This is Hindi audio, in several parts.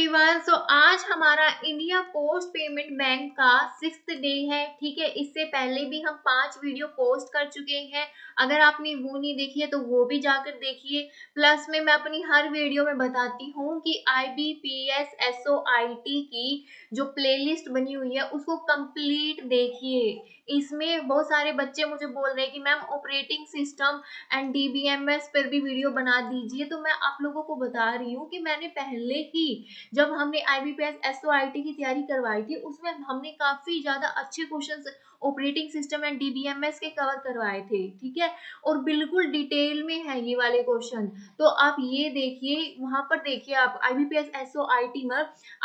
एवरीवन, सो आज हमारा इंडिया पोस्ट पेमेंट बैंक का 6th डे है। ठीक है, इससे पहले भी हम 5 वीडियो पोस्ट कर चुके हैं। अगर आपने वो नहीं देखी है तो वो भी जाकर देखिए। प्लस में मैं अपनी हर वीडियो में बताती हूँ कि IBPS SOIT की जो प्लेलिस्ट बनी हुई है उसको कंप्लीट देखिए। इसमें बहुत सारे बच्चे मुझे बोल रहे हैं कि ma'am operating system and DBMS पर भी वीडियो बना दीजिए। तो मैं आप लोगों को बता रही हूँ कि मैंने पहले ही जब हमने IBPS SOIT की तैयारी करवाई थी उसमें हमने काफी ज्यादा अच्छे questions operating system and DBMS के कवर करवाए थे। ठीक है, और बिल्कुल डिटेल में है ये वाले क्वेश्चन। तो आप ये देखिए, वहां पर देखिए आप IBPS SOIT में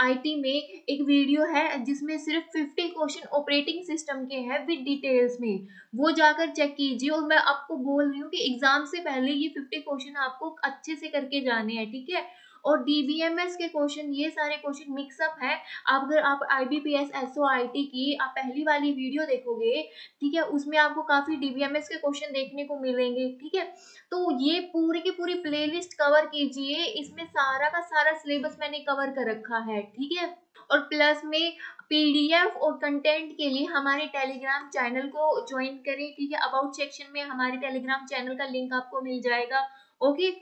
IT में एक वीडियो है जिसमें सिर्फ 50 क्वेश्चन ऑपरेटिंग सिस्टम के हैं विद डिटेल्स में। वो जाकर चेक कीजिए। और मैं आपको बोल रही हूँ कि एग्जाम से पहले ये 50 क्वेश्चन आपको अच्छे से करके जाने हैं। ठीक है, और DBMS के क्वेश्चन, ये सारे क्वेश्चन मिक्सअप है। अगर आप IBPS SOIT की आप पहली वाली वीडियो देखोगे, ठीक है, उसमें आपको काफी DBMS के क्वेश्चन देखने को मिलेंगे। ठीक है, तो ये पूरी की पूरी प्लेलिस्ट कवर कीजिए। इसमें सारा का सारा सिलेबस मैंने कवर कर रखा है। ठीक है, और प्लस में PDF और कंटेंट के लिए हमारे टेलीग्राम चैनल को ज्वाइन करें। ठीक है, अबाउट सेक्शन में हमारे टेलीग्राम चैनल का लिंक आपको मिल जाएगा। ओके,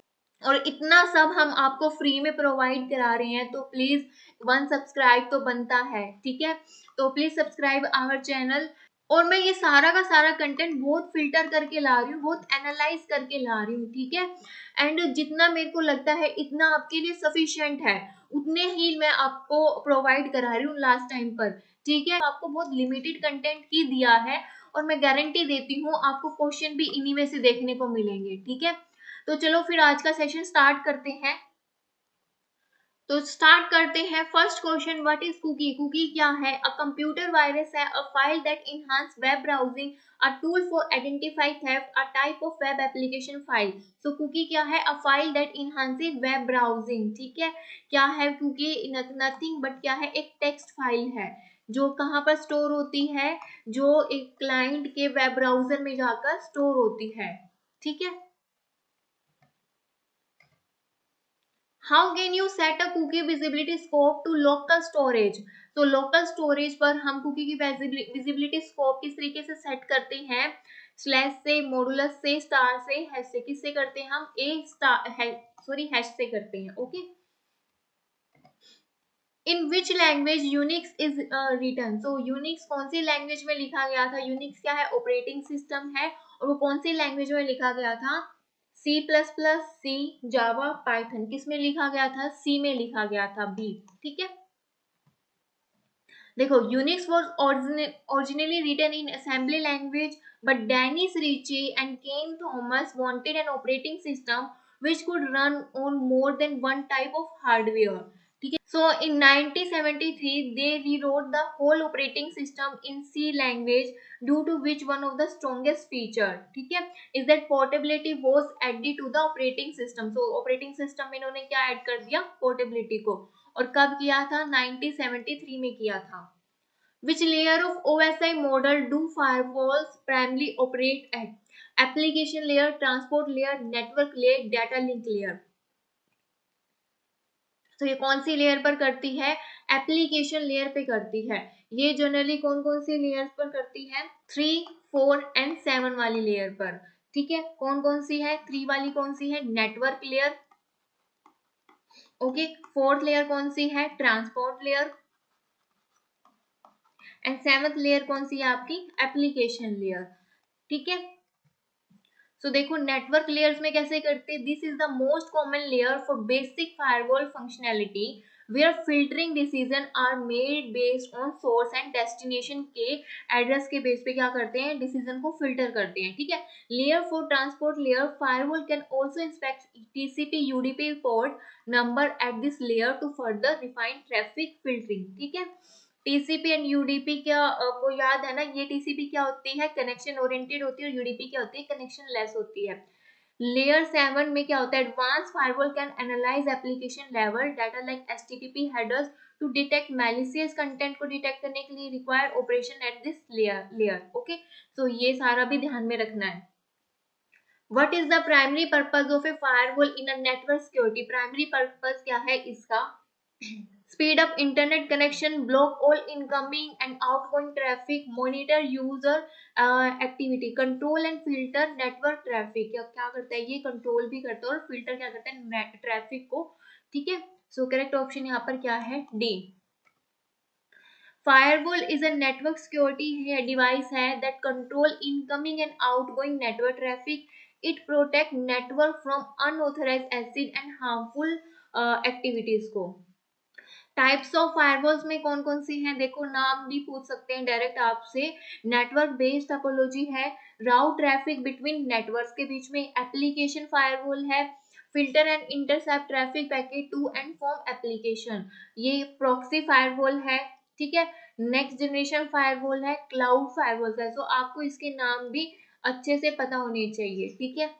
और इतना सब हम आपको फ्री में प्रोवाइड करा रहे हैं तो प्लीज 1 सब्सक्राइब तो बनता है। ठीक है, तो प्लीज सब्सक्राइब आवर चैनल। और मैं ये सारा का सारा कंटेंट बहुत फिल्टर करके ला रही हूँ, बहुत एनालाइज करके ला रही हूँ। ठीक है, एंड जितना मेरे को लगता है इतना आपके लिए सफिशिएंट है, उतने ही मैं आपको प्रोवाइड करा रही हूँ लास्ट टाइम पर। ठीक है, आपको बहुत लिमिटेड कंटेंट ही दिया है और मैं गारंटी देती हूँ आपको क्वेश्चन भी इन्हीं में से देखने को मिलेंगे। ठीक है, तो चलो फिर आज का सेशन स्टार्ट करते हैं। तो स्टार्ट करते हैं। First question, what is cookie? Cookie क्या है? अ कंप्यूटर वायरस है, a file that enhance web browsing, a tool for identify theft, a type of web application file. So cookie क्या है? A file that enhances web browsing. ठीक है, क्या है कुकी? नथिंग बट क्या है? एक टेक्स्ट फाइल है जो कहाँ पर स्टोर होती है, जो एक क्लाइंट के वेब ब्राउजर में जाकर स्टोर होती है। ठीक है, how can you set a cookie visibility scope to local storage? तो लोकल स्टोरेज पर हम कुकी की विजिबिलिटी स्कोप किस तरीके से सेट करते हैं? स्लैश से, मॉडुलस से, स्टार से, हैश से। किससे करते हैं हम? हैश से करते हैं। Okay, in which language Unix is written? तो यूनिक्स कौन सी लैंग्वेज में लिखा गया था? यूनिक्स क्या है? ऑपरेटिंग सिस्टम है, और वो कौन सी लैंग्वेज में लिखा गया था? C++, सी, जावा, पाइथन। किस में लिखा गया था? सी में लिखा गया था, बी। ठीक है, देखो, Unix was originally written in assembly language, but Dennis Ritchie and Ken Thomas wanted an operating system which could run on more than one type of hardware. ठीक है, so in 1973 they rewrote the whole operating system in C language, due to which one of the strongest feature, ठीक है, is that portability was added to the operating system. So operating system में इन्होंने क्या ऐड कर दिया? पोर्टेबिलिटी को। और कब किया था? 1973 में किया था। Which layer of OSI model do firewalls primarily operate at? Application layer, transport layer, network layer, data link layer. तो ये कौन सी लेयर पर करती है? एप्लीकेशन लेयर पे करती है। ये जनरली कौन कौन सी लेयर्स पर करती है? 3, 4 एंड 7 वाली लेयर पर। ठीक है, कौन कौन सी है? 3 वाली कौन सी है? Network layer. Okay, 4th layer कौन सी है? Transport layer. And 7th layer कौन सी है आपकी? Application layer. ठीक है, सो देखो नेटवर्क लेयर्स में कैसे करते हैं? This is the most common layer for basic firewall functionality, where filtering decision are made based on source and destination के एड्रेस के बेस पे क्या करते हैं? डिसीजन को फिल्टर करते हैं। ठीक है, layer for transport layer, firewall can also inspect TCP UDP port number at this layer to further refine traffic filtering. ठीक है, TCP एंड UDP क्या आपको याद है ना? ये TCP क्या होती है? कनेक्शन ओरिएंटेड होती है, और UDP क्या होती है? कनेक्शन लेस होती है। लेयर 7 में क्या होता है? Advance firewall can analyze application level data like HTTP headers to detect malicious content को डिटेक्ट करने के लिए require operation at this layer. Okay, तो ये सारा भी ध्यान में रखना है। What is the primary purpose of a firewall in a network security? Primary purpose क्या है इसका? speed up internet connection, block all incoming and outgoing traffic, monitor user activity, control and filter network traffic। क्या करता है ये, कंट्रोल भी करता है और फिल्टर क्या करता है ट्रैफिक को, ठीक है। सो करेक्ट ऑप्शन यहाँ पर क्या है, D. Firewall is a network security device that control incoming and outgoing network traffic. It protect network from unauthorized access and harmful activities को। टाइप्स ऑफ फायरवॉल्स में कौन कौन सी हैं, देखो नाम भी पूछ सकते हैं डायरेक्ट आपसे। नेटवर्क बेस्ड टोपोलॉजी है, राउट ट्रैफिक बिटवीन नेटवर्क्स के बीच में, एप्लीकेशन फायरवॉल है, filter and intercept traffic packet to and from application, ये प्रॉक्सी फायरवॉल है, ठीक है। नेक्स्ट जनरेशन फायरवॉल है, क्लाउड फायरवॉल है। तो आपको इसके नाम भी अच्छे से पता होने चाहिए, ठीक है।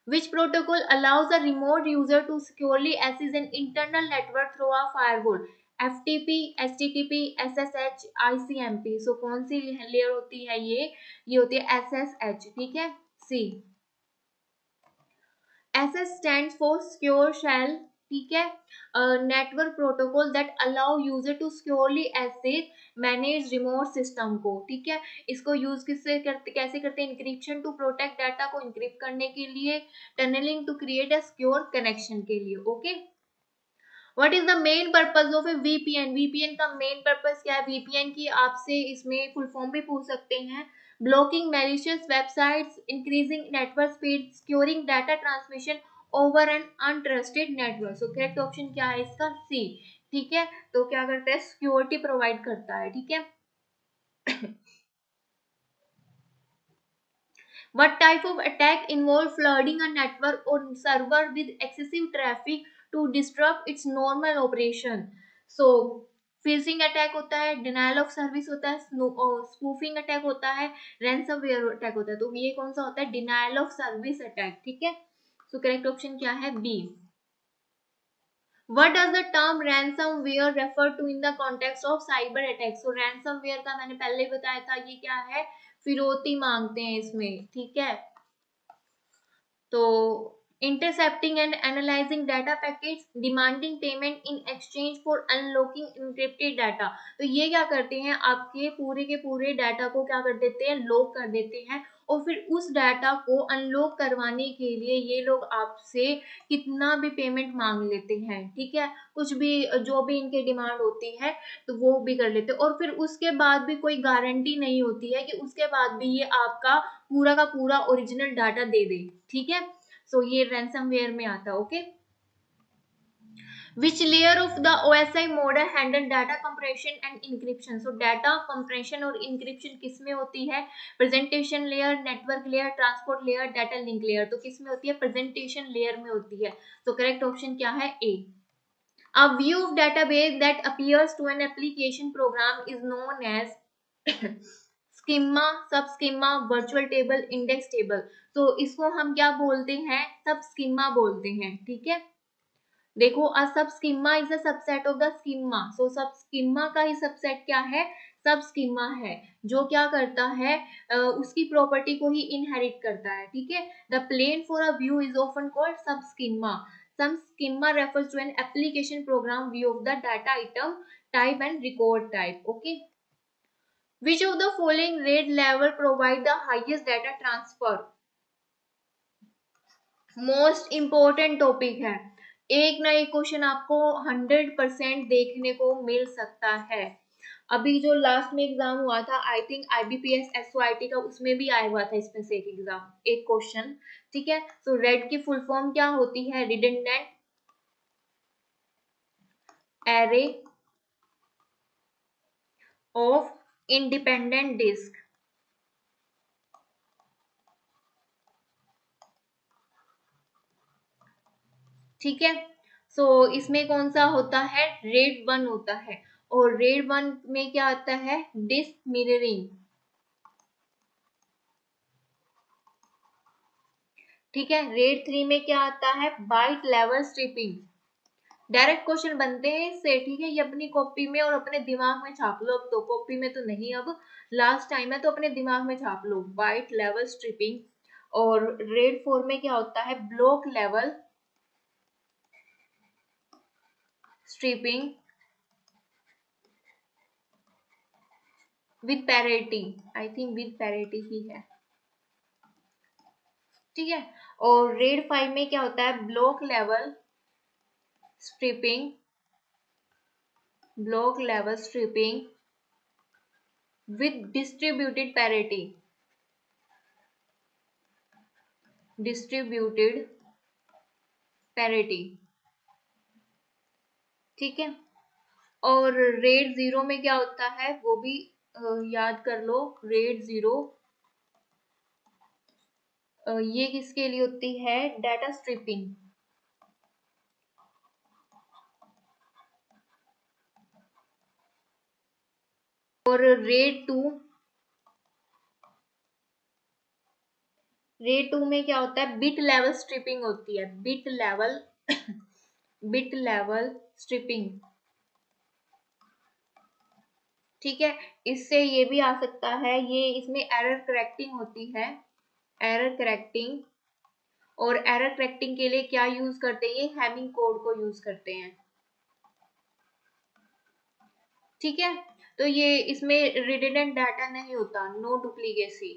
Which protocol allows a remote user to securely access an internal network through a firewall? FTP, HTTP, SSH, ICMP। सो कौन सी लेयर होती है ये होती है SSH, ठीक है। C, SS stands for secure shell, ठीक है। Network protocol that allow user to securely access manage remote system को, ठीक है। इसको यूज किससे करते, कैसे करते हैं, इंक्रिप्शन टू प्रोटेक्ट डाटा को इंक्रिप्ट करने के लिए, tunneling to create a secure connection के लिए, okay. What is the main purpose of a VPN? VPN का मेन पर्पज क्या है, वीपीएन की आपसे इसमें फुल फॉर्म भी पूछ सकते हैं। Blocking malicious websites, increasing network speed, securing data transmission over an untrusted network. So correct option क्या है इसका, सी, ठीक है। तो क्या करता है, सिक्योरिटी प्रोवाइड करता है, ठीक है। What type of attack involve flooding a network or server with excessive traffic to disrupt its normal operation? So phishing attack होता है, डिनायल ऑफ सर्विस होता है, स्पूफिंग अटैक होता है, रैंसमवेयर अटैक होता है। तो ये कौन सा होता है, डिनायल ऑफ सर्विस अटैक, ठीक है। सो करेक्ट ऑप्शन क्या है, B. What does the term ransomware refer to in the context of cyber attack? So ransomware का मैंने पहले बताया था, ये क्या है, फिरौती मांगते हैं इसमें, ठीक है। तो intercepting and analyzing data packets, demanding payment in exchange for unlocking encrypted data। तो ये क्या करते हैं, आपके पूरे के पूरे डाटा को क्या कर देते हैं, लॉक कर देते हैं, और फिर उस डाटा को अनलॉक करवाने के लिए ये लोग आपसे कितना भी पेमेंट मांग लेते हैं, ठीक है। कुछ भी जो भी इनके डिमांड होती है तो वो भी कर लेते हैं, और फिर उसके बाद भी कोई गारंटी नहीं होती है कि उसके बाद भी ये आपका पूरा का पूरा ओरिजिनल डाटा दे दे, ठीक है। सो ये रैंसमवेयर में आता है, okay. Which layer of the OSI model handle data compression and encryption? So data compression और encryption किस में होती है, presentation layer, network layer, transport layer, data link layer। तो किस में होती है, presentation layer में होती है। तो correct option क्या है, A। A view of database that appears to an application program is known as schema, sub schema, virtual table, index table. तो इसको हम क्या बोलते हैं, सब स्कीमा बोलते हैं, ठीक है। देखो uh sub schema is a subset of the schema. So sub schema का ही सबसेट क्या है, सब स्कीमा है, जो क्या करता है, उसकी प्रॉपर्टी को ही इनहेरिट करता है, ठीक है। The plane for a view is often called sub schema. Some schema refers to an application program view of the data item type and record type, okay. Which of the following RAID level provide the highest data transfer? Most important topic है, एक ना एक क्वेश्चन आपको 100% देखने को मिल सकता है। अभी जो लास्ट में एग्जाम हुआ था, आई थिंक IBPS SOIT का, उसमें भी आया हुआ था इसमें से एक एग्जाम, एक क्वेश्चन, ठीक है। सो रेड की फुल फॉर्म क्या होती है, redundant array of independent disk, ठीक है। सो इसमें कौन सा होता है, रेड 1 होता है, और रेड 1 में क्या आता है, डिस्क मिररिंग, ठीक है। रेड 3 में क्या आता है, byte level striping. Direct question बनते हैं इससे, ठीक है। ये अपनी कॉपी में और अपने दिमाग में छाप लो, अब तो कॉपी में तो नहीं, अब लास्ट टाइम है तो अपने दिमाग में छाप लो, बाइट लेवल स्ट्रिपिंग। और रेड 4 में क्या होता है, block level striping with parity, I think with parity ही है, ठीक है। और रेड 5 में क्या होता है, block level striping, block level striping with distributed parity, distributed parity, ठीक है। और रेड 0 में क्या होता है वो भी याद कर लो। रेड 0 ये किसके लिए होती है, डाटा स्ट्रिपिंग। और रेड 2, रेड 2 में क्या होता है, बिट लेवल स्ट्रिपिंग होती है, bit level bit level striping, ठीक है। इससे ये भी आ सकता है, ये इसमें एरर करेक्टिंग होती है, एरर करेक्टिंग। और एरर करेक्टिंग के लिए क्या यूज करते हैं, ये हैमिंग कोड को यूज करते हैं, ठीक है। तो ये इसमें रिडंडेंट डाटा नहीं होता, नो डुप्लीकेसी,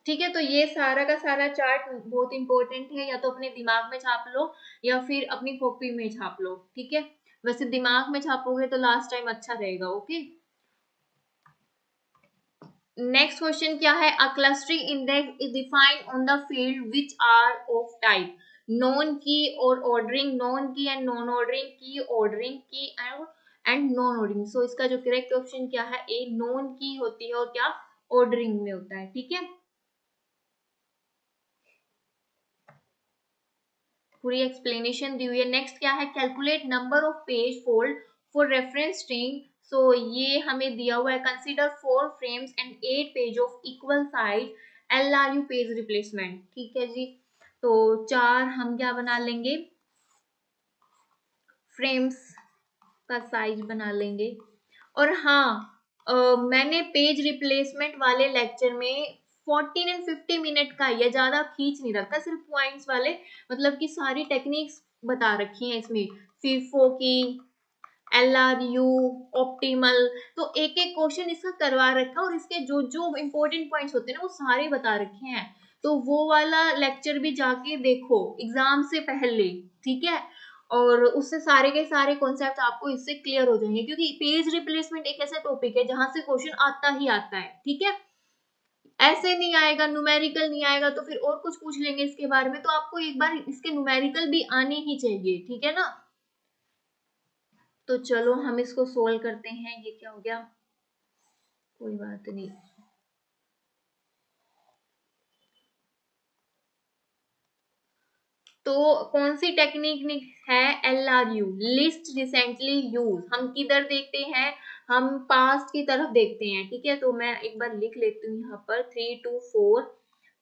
ठीक है। तो ये सारा का सारा चार्ट बहुत इंपॉर्टेंट है, या तो अपने दिमाग में छाप लो या फिर अपनी कॉपी में छाप लो, ठीक है। वैसे दिमाग में छापोगे तो लास्ट टाइम अच्छा रहेगा, ओके। नेक्स्ट क्वेश्चन क्या है, a clustering index is defined on the field which are of type non key और ordering, non key and non ordering, key ordering, key and non ordering. So इसका जो करेक्ट ऑप्शन क्या है, ए नॉन की होती है और क्या ऑर्डरिंग में होता है, ठीक है। पूरी एक्सप्लेनेशन दी हुई है। नेक्स्ट क्या है, calculate number of page fault for reference string. So ये हमें दिया हुआ है, consider 4 frames and 8 page of equal size LRU page replacement, ठीक है जी। तो 4 हम क्या बना लेंगे, फ्रेम्स का साइज बना लेंगे। और हाँ, मैंने पेज रिप्लेसमेंट वाले लेक्चर में 14 एंड 50 मिनट का, या ज्यादा खींच नहीं रखा, सिर्फ पॉइंट्स वाले, मतलब कि सारी टेक्निक्स बता रखी हैं इसमें, फीफो की, LRU, ऑप्टिमल। तो एक एक क्वेश्चन इसका करवा रखा, और इसके जो जो इंपॉर्टेंट पॉइंट्स होते हैं ना वो सारे बता रखे हैं। तो वो वाला लेक्चर भी जाके देखो एग्जाम से पहले, ठीक है। और उससे सारे के सारे कॉन्सेप्ट आपको इससे क्लियर हो जाएंगे, क्योंकि पेज रिप्लेसमेंट एक ऐसा टॉपिक है जहां से क्वेश्चन आता ही आता है, ठीक है। ऐसे नहीं आएगा, न्यूमेरिकल नहीं आएगा तो फिर और कुछ पूछ लेंगे इसके बारे में, तो आपको एक बार इसके न्यूमेरिकल भी आने ही चाहिए, ठीक है ना। तो चलो हम इसको सोल्व करते हैं। ये क्या हो गया, कोई बात नहीं। तो कौन सी टेक्निक है, LRU, लिस्ट रिसेंटली यूज। हम किधर देखते हैं, हम पास्ट की तरफ देखते हैं, ठीक है। तो मैं एक बार लिख लेती हूँ यहाँ पर, 3 2 4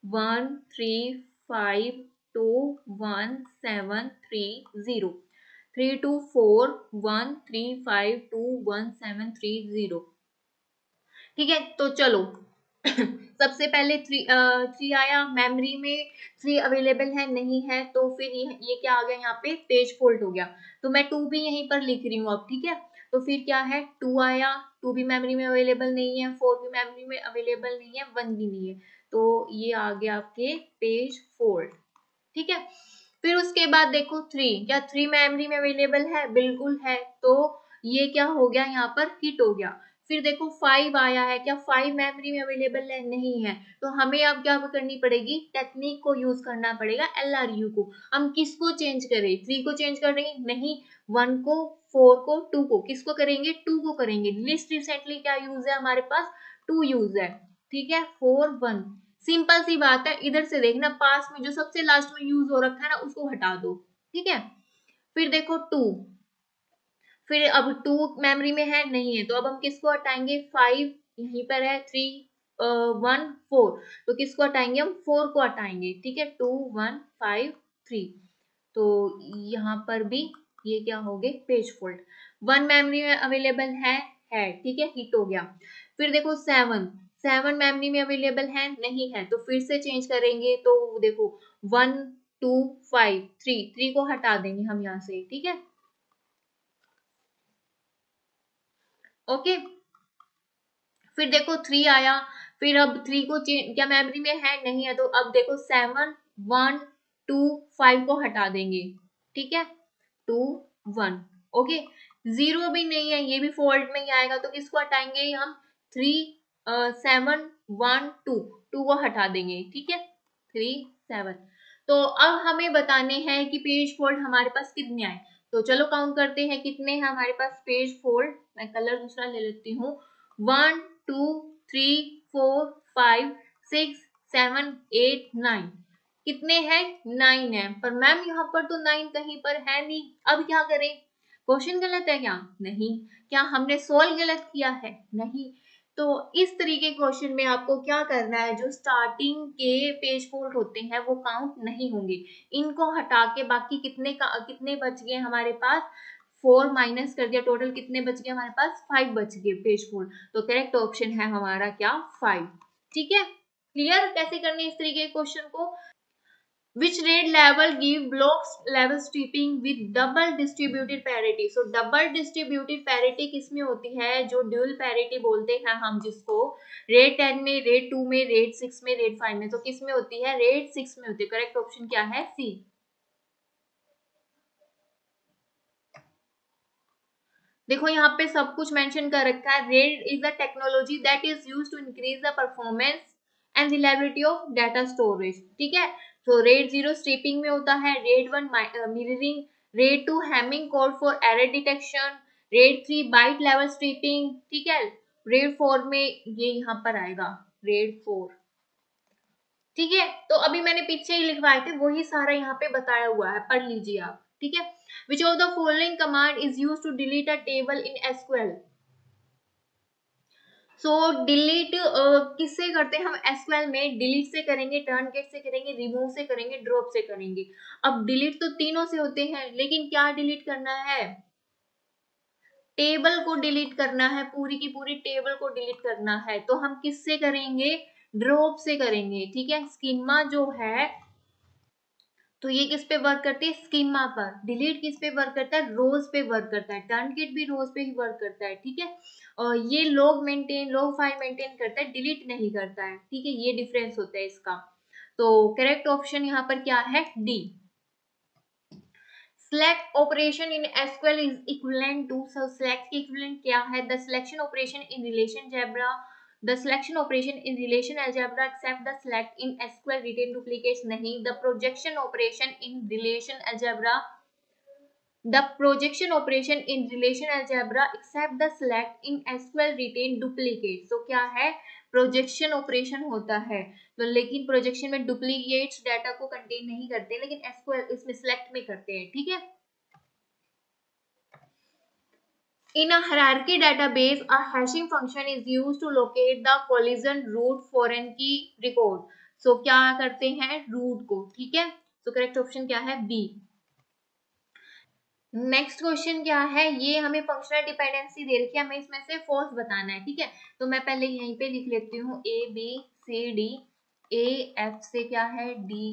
1 3 5 2 1 7 3 0, 3 2 4 1 3 5 2 1 7 3 0, ठीक है। तो चलो सबसे पहले 3 आया, मेमोरी में 3 अवेलेबल है नहीं है, तो फिर ये क्या आ गया, यहाँ पे पेज फोल्ड हो गया। तो मैं 2 भी यहीं पर लिख रही हूँ अब, ठीक है। तो फिर क्या है, 2 आया, 2 भी मेमोरी में अवेलेबल नहीं है, 4 भी मेमोरी में अवेलेबल नहीं है, 1 भी नहीं है, तो ये आ गया आपके पेज फोल्ड, ठीक है। फिर उसके बाद देखो 3, क्या 3 मेमोरी में अवेलेबल है, बिल्कुल है, तो ये क्या हो गया, यहाँ पर हिट हो गया। फिर देखो 5 आया है, क्या 5 मेमोरी में अवेलेबल है, नहीं है, तो हमें अब क्या करनी पड़ेगी, टेक्निक को यूज करना पड़ेगा, LRU को। हम किसको चेंज करें, 3 को चेंज कर रहे हैं, नहीं, 1 को, 4 को, 2 को, किसको करेंगे, 2 को करेंगे। लिस्ट रिसेंटली क्या यूज है हमारे पास, 2 यूज है, ठीक है, 4 1। सिंपल सी बात है, इधर से देखना, पास में जो सबसे लास्ट में यूज हो रखा है ना उसको हटा दो, ठीक है। फिर देखो 2, फिर अब 2 मेमोरी में है, नहीं है, तो अब हम किसको हटाएंगे, 5 यहीं पर है, 3 1 4, तो किसको हटाएंगे, हम 4 को हटाएंगे, ठीक है, 2 1 5 3। तो यहाँ पर भी ये क्या हो गए, पेज फोल्ड। 1 मेमोरी में अवेलेबल है, ठीक है, हिट हो गया। फिर देखो 7 मेमोरी में अवेलेबल है, नहीं है, तो फिर से चेंज करेंगे, तो देखो 1 2 5 3 को हटा देंगे हम यहाँ से, ठीक है। ओके, फिर देखो 3 आया, फिर अब 3 को क्या मेमोरी में है, नहीं है, तो अब देखो 7 1 2 5 को हटा देंगे, ठीक है, 2 1। ओके, 0 भी नहीं है, ये भी फोल्ड में ही आएगा, तो किसको हटाएंगे हम, 3 7 1 2 को हटा देंगे, ठीक है, 3 7। तो अब हमें बताने हैं कि पेज फोल्ड हमारे पास कितने आए। तो चलो काउंट करते हैं कितने हैं हमारे पास पेज फोल्ड। मैं कलर दूसरा ले लेती हूँ। 1 2 3 4 5 6 7 8 9। कितने हैं, 9 है। पर मैम यहाँ पर तो 9 कहीं पर है नहीं, अब क्या करें, क्वेश्चन गलत है क्या, नहीं। क्या हमने सोल्व गलत किया है, नहीं। तो इस तरीके क्वेश्चन में आपको क्या करना है, जो स्टार्टिंग के पेज फोल्ड होते हैं वो काउंट नहीं होंगे, इनको हटा के बाकी कितने बच गए हमारे पास, 4 माइनस कर दिया, टोटल कितने बच गए हमारे पास, 5 बच गए पेज फोल्ड। तो करेक्ट ऑप्शन है हमारा क्या, 5, ठीक है। क्लियर कैसे करने इस तरीके के क्वेश्चन को। Which rate level give blocks level stripping with double distributed parity? So double distributed parity किसमें होती है, जो dual parity बोलते हैं हम जिसको, रेट 10 में, रेट 2 में, रेट 6 में, रेट 5 में। तो किसमें होती है, रेट 6 में होती है। करेक्ट ऑप्शन क्या है, सी। देखो यहाँ पे सब कुछ मेंशन कर रखा है। RAID is a technology that is used to increase the performance and reliability of data storage, ठीक है। तो रेट 0 स्ट्रिपिंग में होता है, RAID 1 mirroring, RAID 2 hamming code for error detection, RAID 3 byte level striping, ठीक है। रेट 4 में ये यहाँ पर आएगा, रेट 4, ठीक है। तो अभी मैंने पीछे ही लिखवाए थे, वही सारा यहाँ पे बताया हुआ है, पढ़ लीजिए आप, ठीक है। Which of the following command is used to delete a table in SQL? So delete किससे करते हैं हम एसक्यूएल में, डिलीट से करेंगे, टर्नकेट से करेंगे, रिमूव से करेंगे, ड्रॉप से करेंगे। अब डिलीट तो तीनों से होते हैं, लेकिन क्या डिलीट करना है, टेबल को डिलीट करना है, पूरी की पूरी टेबल को डिलीट करना है। तो हम किससे करेंगे, ड्रॉप से करेंगे, ठीक है। स्कीमा जो है तो ये किस पे वर्क करती है, स्कीमा पर। डिलीट किस पे वर्क करता है, रोज पे वर्क करता है। टर्नकेट भी रोज पे ही वर्क करता है, ठीक है। और ये लॉग फाइल मेंटेन करता है, डिलीट नहीं करता है, ठीक है। ये डिफरेंस होता है इसका। तो करेक्ट ऑप्शन यहाँ पर क्या है, D. Select operation in SQL is equivalent to, so select के equivalent क्या है, the selection operation in relation algebra, the selection operation in relation algebra except the select in SQL retain duplicates नहीं, the projection operation in relation algebra, the projection operation in relation algebra except the select in SQL retain duplicates। तो क्या है, प्रोजेक्शन ऑपरेशन होता है, तो लेकिन प्रोजेक्शन में डुप्लीकेट्स डाटा को कंटेन नहीं करते, लेकिन एसक्यूएल इसमें सिलेक्ट में करते हैं, ठीक है। In a hierarchy database, a hashing function is used to locate the collision root foreign key record. So क्या करते हैं, root को, ठीक है। So correct option क्या है, B। नेक्स्ट क्वेश्चन क्या है, ये हमें फंक्शनल डिपेंडेंसी दे रखी है, हमें इसमें से फॉल्स बताना है, ठीक है। तो मैं पहले यहीं पे लिख लेती हूँ, A B C D, A F से क्या है, डी,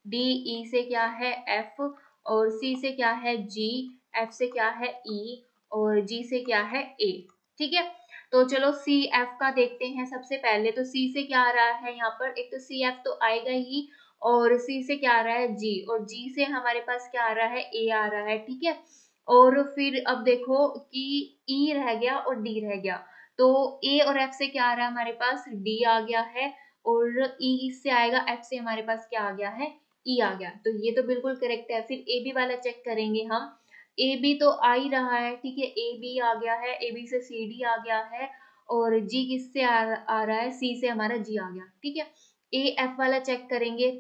डी ई से क्या है, एफ, और सी से क्या है, जी, एफ से क्या है, ई, और जी से क्या है, ए, ठीक है। तो चलो सी एफ का देखते हैं सबसे पहले। तो सी से क्या आ रहा है यहाँ पर, एक तो सी एफ तो आएगा ही, और सी से क्या आ रहा है, जी, और जी से हमारे पास क्या आ रहा है, ए आ रहा है, ठीक है। और फिर अब देखो कि ई रह गया और डी रह गया, तो ए और एफ से क्या आ रहा है हमारे पास, डी आ गया है, और ई से आएगा, एफ से हमारे पास क्या आ गया है, ई आ गया। तो ये तो बिल्कुल करेक्ट है। फिर ए बी वाला चेक करेंगे हम, ए बी तो आ ही रहा है, ठीक है, ए बी आ गया है, ए बी से सी डी आ गया है, और जी किससे आ रहा है, सी से हमारा जी आ गया, ठीक है। ए एफ वाला चेक करेंगे,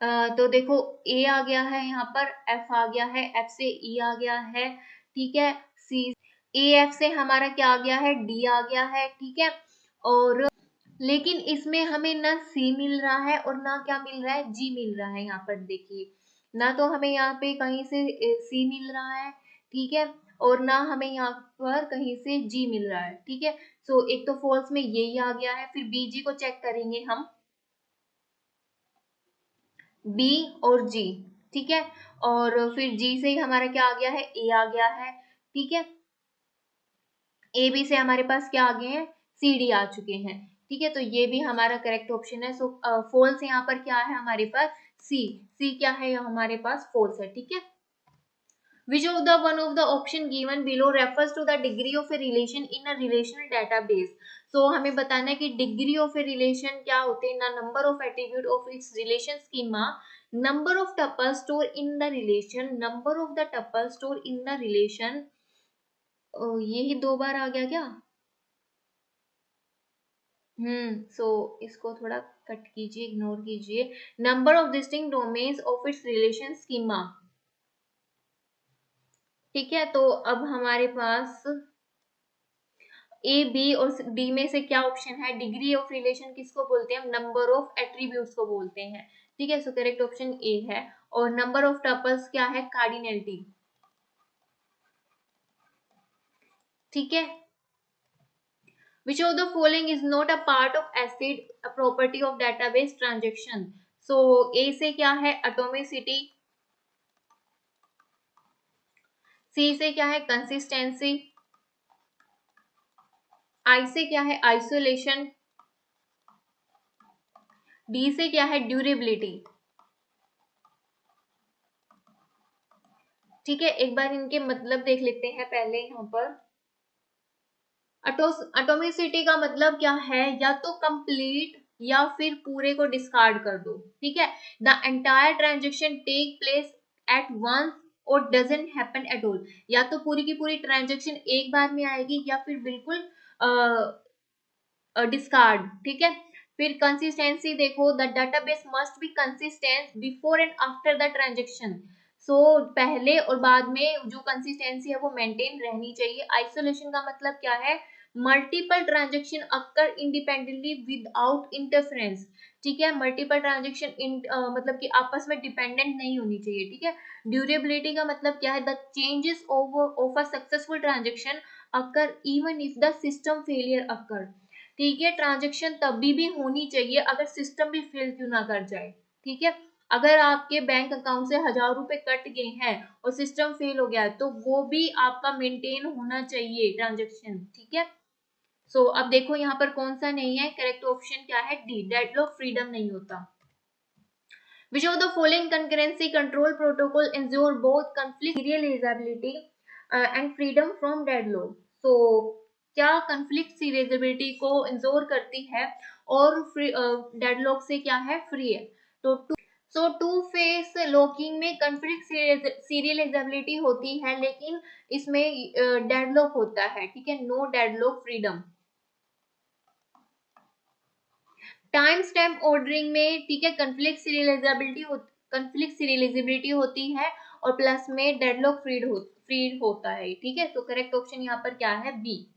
तो देखो ए आ गया है यहाँ पर, एफ आ गया है, एफ से ई आ गया है, ठीक है, सी, ए एफ से हमारा क्या आ गया है, डी आ गया है, ठीक है। और लेकिन इसमें हमें ना सी मिल रहा है और ना क्या मिल रहा है, जी मिल रहा है। यहाँ पर देखिए, ना तो हमें यहाँ पे कहीं से सी मिल रहा है, ठीक है, और ना हमें यहाँ पर कहीं से जी मिल रहा है, ठीक है। सो एक तो फॉल्स में यही आ गया है। फिर बी जी को चेक करेंगे हम, बी और जी, ठीक है। और फिर जी से हमारा क्या आ गया है, ए आ गया है, ठीक है। ए बी से हमारे पास क्या आ गए हैं, सी डी आ चुके हैं, ठीक है। तो ये भी हमारा करेक्ट ऑप्शन है। सो फॉल्स यहाँ पर क्या है हमारे पास, सी, सी क्या है हमारे पास, फॉल्स है, ठीक है। Which of the one of the option given below refers to the degree of a relation in a relational database? So हमें बताना है कि degree of a relation क्या होते हैं ना, number of attribute of its relation schema, number of tuples stored in the relation, number of the tuples stored in the relation। यही दो बार आ गया क्या, सो इसको थोड़ा कट कीजिए, इग्नोर कीजिए। Number of distinct domains of its relation schema, ठीक है। तो अब हमारे पास ए बी और डी में से क्या ऑप्शन है, डिग्री ऑफ रिलेशन किसको बोलते हैं, नंबर ऑफ एट्रीब्यूट्स को बोलते हैं, ठीक है। सो करेक्ट ऑप्शन ए है। और नंबर ऑफ टपल्स क्या है, कार्डिनलिटी, ठीक है। Which of the following is not a part of ACID, a property of database transaction? So A से क्या है, एटोमिसिटी, सी से क्या है, कंसिस्टेंसी, आई से क्या है, आइसोलेशन, डी से क्या है, ड्यूरेबिलिटी, ठीक है। एक बार इनके मतलब देख लेते हैं पहले यहाँ पर। एटोमिसिटी का मतलब क्या है, या तो कंप्लीट या फिर पूरे को डिस्कार्ड कर दो, ठीक है। The entire transaction take place at once और डजंट हैपन एट ऑल, या तो पूरी की पूरी ट्रांजेक्शन एक बार में आएगी या फिर बिल्कुल डिस्कार्ड, ठीक है। फिर कंसिस्टेंसी देखो, the database must be consistent before and after the transaction. So पहले और बाद में जो कंसिस्टेंसी है वो मेंटेन रहनी चाहिए। आइसोलेशन का मतलब क्या है, multiple transaction occur independently without interference, ठीक है। मल्टीपल ट्रांजेक्शन मतलब कि आपस में डिपेंडेंट नहीं होनी चाहिए, ठीक है। ड्यूरेबिलिटी का मतलब क्या है, the changes of a successful transaction occur even if the system failure occur, ठीक है। ट्रांजेक्शन तभी भी होनी चाहिए अगर सिस्टम भी फेल क्यों ना कर जाए, ठीक है। अगर आपके बैंक अकाउंट से 1000 रुपए कट गए हैं और सिस्टम फेल हो गया है तो वो भी आपका मेंटेन होना चाहिए ट्रांजेक्शन, ठीक है। सो अब देखो यहाँ पर कौन सा नहीं है, करेक्ट ऑप्शन क्या है, डी, डेडलॉक फ्रीडम नहीं होता। Which of the following concurrency control protocol ensure both conflict serializability and freedom from deadlock? So क्या conflict serializability को इंश्योर करती है और डेडलॉक से क्या है, फ्री है। तो टू फेस लॉकिंग में conflict serializability होती है, लेकिन इसमें डेडलॉक होता है, ठीक है, no deadlock freedom. Time stamp ordering में, ठीक है, कन्फ्लिक्ट सीरियलाइजेबिलिटी होती है और प्लस में डेडलॉक फ्री होता है, ठीक है। तो करेक्ट ऑप्शन यहाँ पर क्या है, B.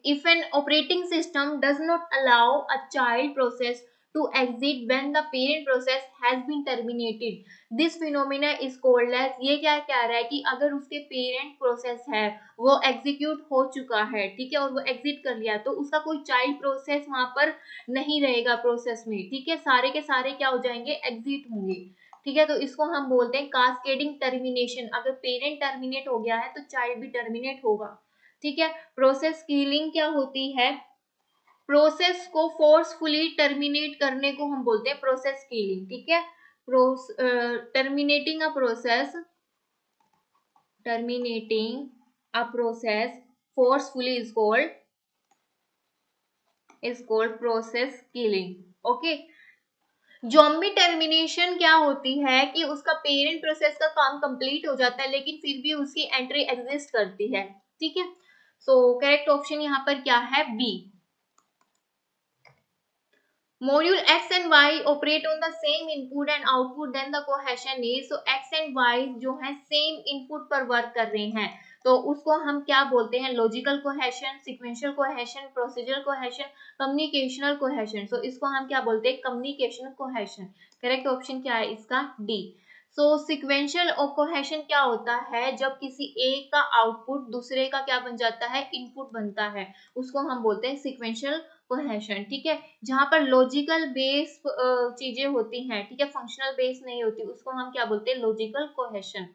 If an operating system does not allow a child process to exit when the parent process has been terminated, this phenomena is called as, ये क्या कह रहा है कि अगर उसके पेरेंट प्रोसेस है वो एग्जीक्यूट हो चुका है, ठीक है, और वो एग्जिट कर लिया तो उसका कोई चाइल्ड प्रोसेस वहां पर नहीं रहेगा प्रोसेस में, ठीक है। सारे के सारे क्या हो जाएंगे, एग्जिट होंगे, ठीक है। तो इसको हम बोलते हैं कास्केडिंग टर्मिनेशन। अगर पेरेंट टर्मिनेट हो गया है तो चाइल्ड भी टर्मिनेट होगा, ठीक है। प्रोसेस किलिंग क्या होती है, प्रोसेस को फोर्सफुली टर्मिनेट करने को हम बोलते हैं प्रोसेस किलिंग, ठीक है। Terminating a process forcefully is called process killing, okay. Zombie termination क्या होती है कि उसका पेरेंट प्रोसेस का काम कंप्लीट हो जाता है लेकिन फिर भी उसकी एंट्री एग्जिस्ट करती है, ठीक है। सो करेक्ट ऑप्शन यहाँ पर क्या है, B. Module X and Y operate on the same input and output, then the cohesion is, so X and Y जो है same input पर वर्क कर रहे हैं तो उसको हम क्या बोलते हैं, logical cohesion, sequential cohesion, procedural cohesion, communicational cohesion. So इसको हम क्या बोलते हैं, कम्युनिकेशनल कोहेशन। करेक्ट ऑप्शन क्या है इसका, डी। सो सिक्वेंशियल कोहेशन क्या होता है, जब किसी एक का आउटपुट दूसरे का क्या बन जाता है, इनपुट बनता है, उसको हम बोलते हैं सिक्वेंशियल कोहेशन, ठीक है, जहां पर लॉजिकल बेस चीजें होती हैं, ठीक है, फंक्शनल बेस नहीं होती, उसको हम क्या बोलते हैं, logical cohesion.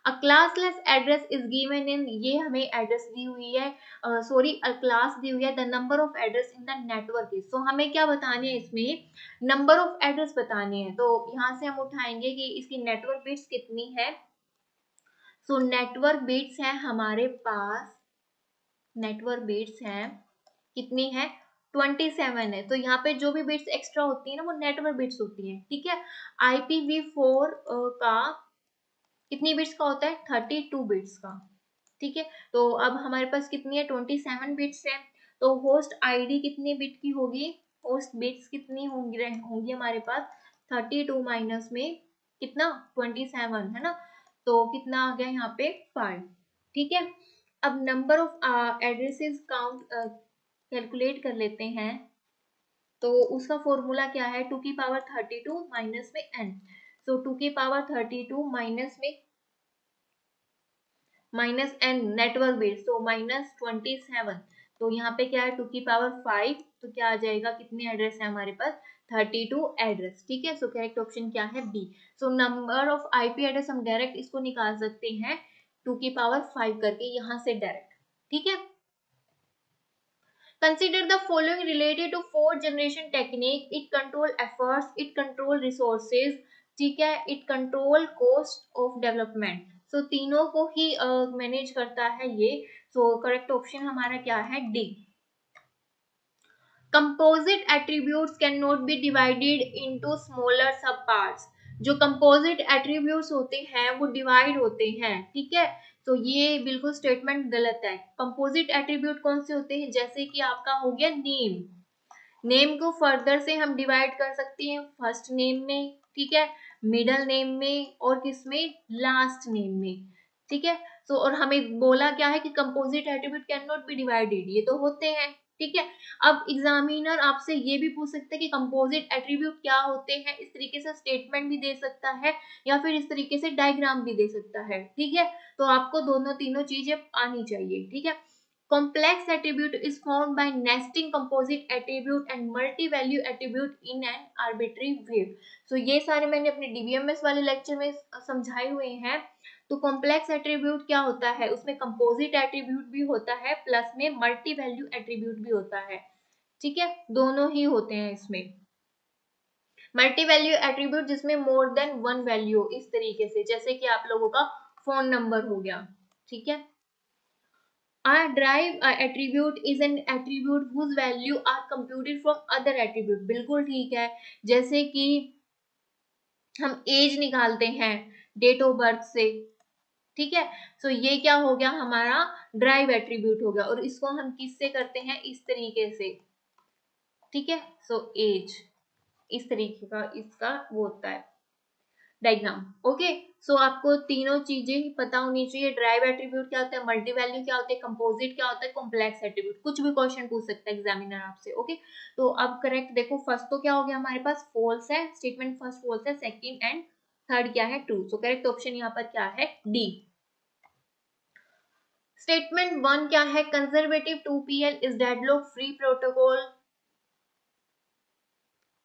A classless address is given in, ये हमें एड्रेस दी हुई है, सॉरी क्लास दी हुई है, the number of address in the network is, so हमें क्या बताने हैं, इसमें नंबर ऑफ एड्रेस बताने हैं। तो यहाँ से हम उठाएंगे कि इसकी नेटवर्क बिट्स कितनी है। सो नेटवर्क बिट्स है हमारे पास, नेटवर्क बिट्स है कितनी है, 27 है। तो यहाँ पे जो भी बिट्स एक्स्ट्रा होती है ना वो नेटवर्क बिट्स होती है, ठीक है। IPv4 का कितनी बिट्स का होता है, 32 बिट्स का, ठीक है। तो अब हमारे पास कितनी है, 27 बिट्स है। तो होस्ट आईडी कितनी बिट की होगी, होस्ट बिट्स कितनी होंगी होंगी हमारे पास, 32 माइनस में कितना, 27 है ना, तो कितना आ गया यहाँ पे 5, ठीक है। अब number of addresses count calculate कर लेते हैं। तो उसका फॉर्मूला क्या है, 2 की पावर 32 माइनस में n, सो 2 की पावर 32 माइनस में माइनस n नेटवर्क बिट, तो माइनस 27। तो यहाँ पे क्या है, 2 की पावर 5, तो क्या आ जाएगा, कितने एड्रेस है हमारे पास, 32 एड्रेस, ठीक है। सो करेक्ट ऑप्शन क्या है, B. So number of IP address हम डायरेक्ट इसको निकाल सकते हैं 2 की पावर 5 करके, यहाँ से डायरेक्ट, ठीक है। Consider the following related to fourth generation technique. It control efforts, it control resources, ठीक है, it control cost of development. So तीनों को ही मैनेज करता है ये। So करेक्ट ऑप्शन हमारा क्या है, D. Composite attributes cannot be divided into smaller subparts. जो कंपोजिट एट्रीब्यूट्स होते हैं वो डिवाइड होते हैं, ठीक है। तो ये बिल्कुल स्टेटमेंट गलत है। कंपोजिट एट्रीब्यूट कौन से होते हैं, जैसे कि आपका हो गया नेम, नेम को फर्दर से हम डिवाइड कर सकते हैं फर्स्ट नेम में, ठीक है, मिडल नेम में और किसमें, लास्ट नेम में, ठीक है। सो और हमें बोला क्या है कि composite attribute can not be divided, ये तो होते हैं, ठीक है। अब एग्जामिनर आपसे ये भी पूछ सकते हैं कि कंपोजिट एट्रीब्यूट क्या होते हैं, इस तरीके से स्टेटमेंट भी दे सकता है या फिर इस तरीके से डायग्राम भी दे सकता है, ठीक है। तो आपको दोनों तीनों चीजें आनी चाहिए, ठीक है। Complex attribute is found by nesting composite attribute and multi-value attribute in an arbitrary way. So ये सारे मैंने अपने DBMS वाले लेक्चर में समझाए हुए हैं। तो कॉम्प्लेक्स एट्रीब्यूट क्या होता है, उसमें कंपोजिट एट्रीब्यूट भी होता है प्लस में मल्टी वैल्यू एट्रीब्यूट भी होता है, ठीक है, दोनों ही होते हैं इसमें। मल्टी वैल्यू एट्रीब्यूट जिसमें मोर देन वन वैल्यू, इस तरीके से, जैसे कि आप लोगों का फोन नंबर हो गया, ठीक है। A drive attribute is an attribute whose value are computed from other attribute, बिल्कुल ठीक है। जैसे कि हम एज निकालते हैं डेट ऑफ बर्थ से, ठीक है। सो ये क्या हो गया, हमारा ड्राइव एट्रीब्यूट हो गया, और इसको हम किससे करते हैं, इस तरीके से, ठीक है। सो एज इस तरीके का इसका वो होता है डायग्राम, ओके। सो आपको तीनों चीजें ही पता होनी चाहिए, ड्राइव एट्रीब्यूट क्या होता है, मल्टी वैल्यू क्या होता है, कंपोजिट क्या होता है, कॉम्प्लेक्स एट्रीब्यूट, कुछ भी क्वेश्चन पूछ सकता है एग्जामिनर आपसे, ओके। तो अब करेक्ट देखो, फर्स्ट तो क्या हो गया हमारे पास, फॉल्स है, स्टेटमेंट फर्स्ट फॉल्स है, सेकंड एंड थर्ड क्या है, ट्रू। सो करेक्ट ऑप्शन यहाँ पर क्या है, डी। स्टेटमेंट 1 क्या है, conservative 2PL is deadlock free protocol,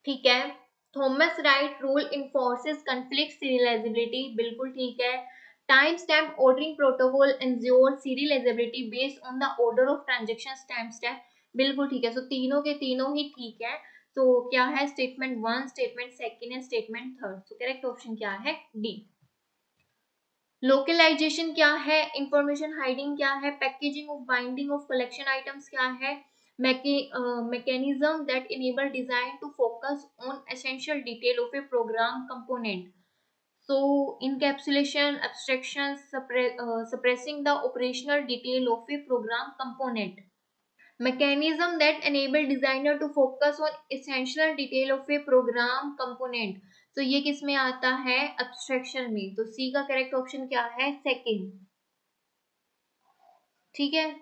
ठीक है। Thomas write rule enforces conflict serializability, बिल्कुल ठीक है। Time stamp ordering protocol ensure serializability based on the order of transaction time stamp, बिल्कुल ठीक है। सो तीनों के तीनों ही ठीक है। तो क्या है, statement 1, statement second and statement third. So correct option क्या है, डी। लोकलाइजेशन क्या है, इंफॉर्मेशन हाइडिंग क्या है, packaging of binding of collection items क्या है, mechanism that enable design to focus on essential detail of a program component. So encapsulation, abstraction, suppressing the operational detail of a program component. Mechanism that enable designer to focus on essential detail of a program component. तो ये किस में आता है, abstraction में। तो सी का करेक्ट ऑप्शन क्या है, सेकंड, ठीक है।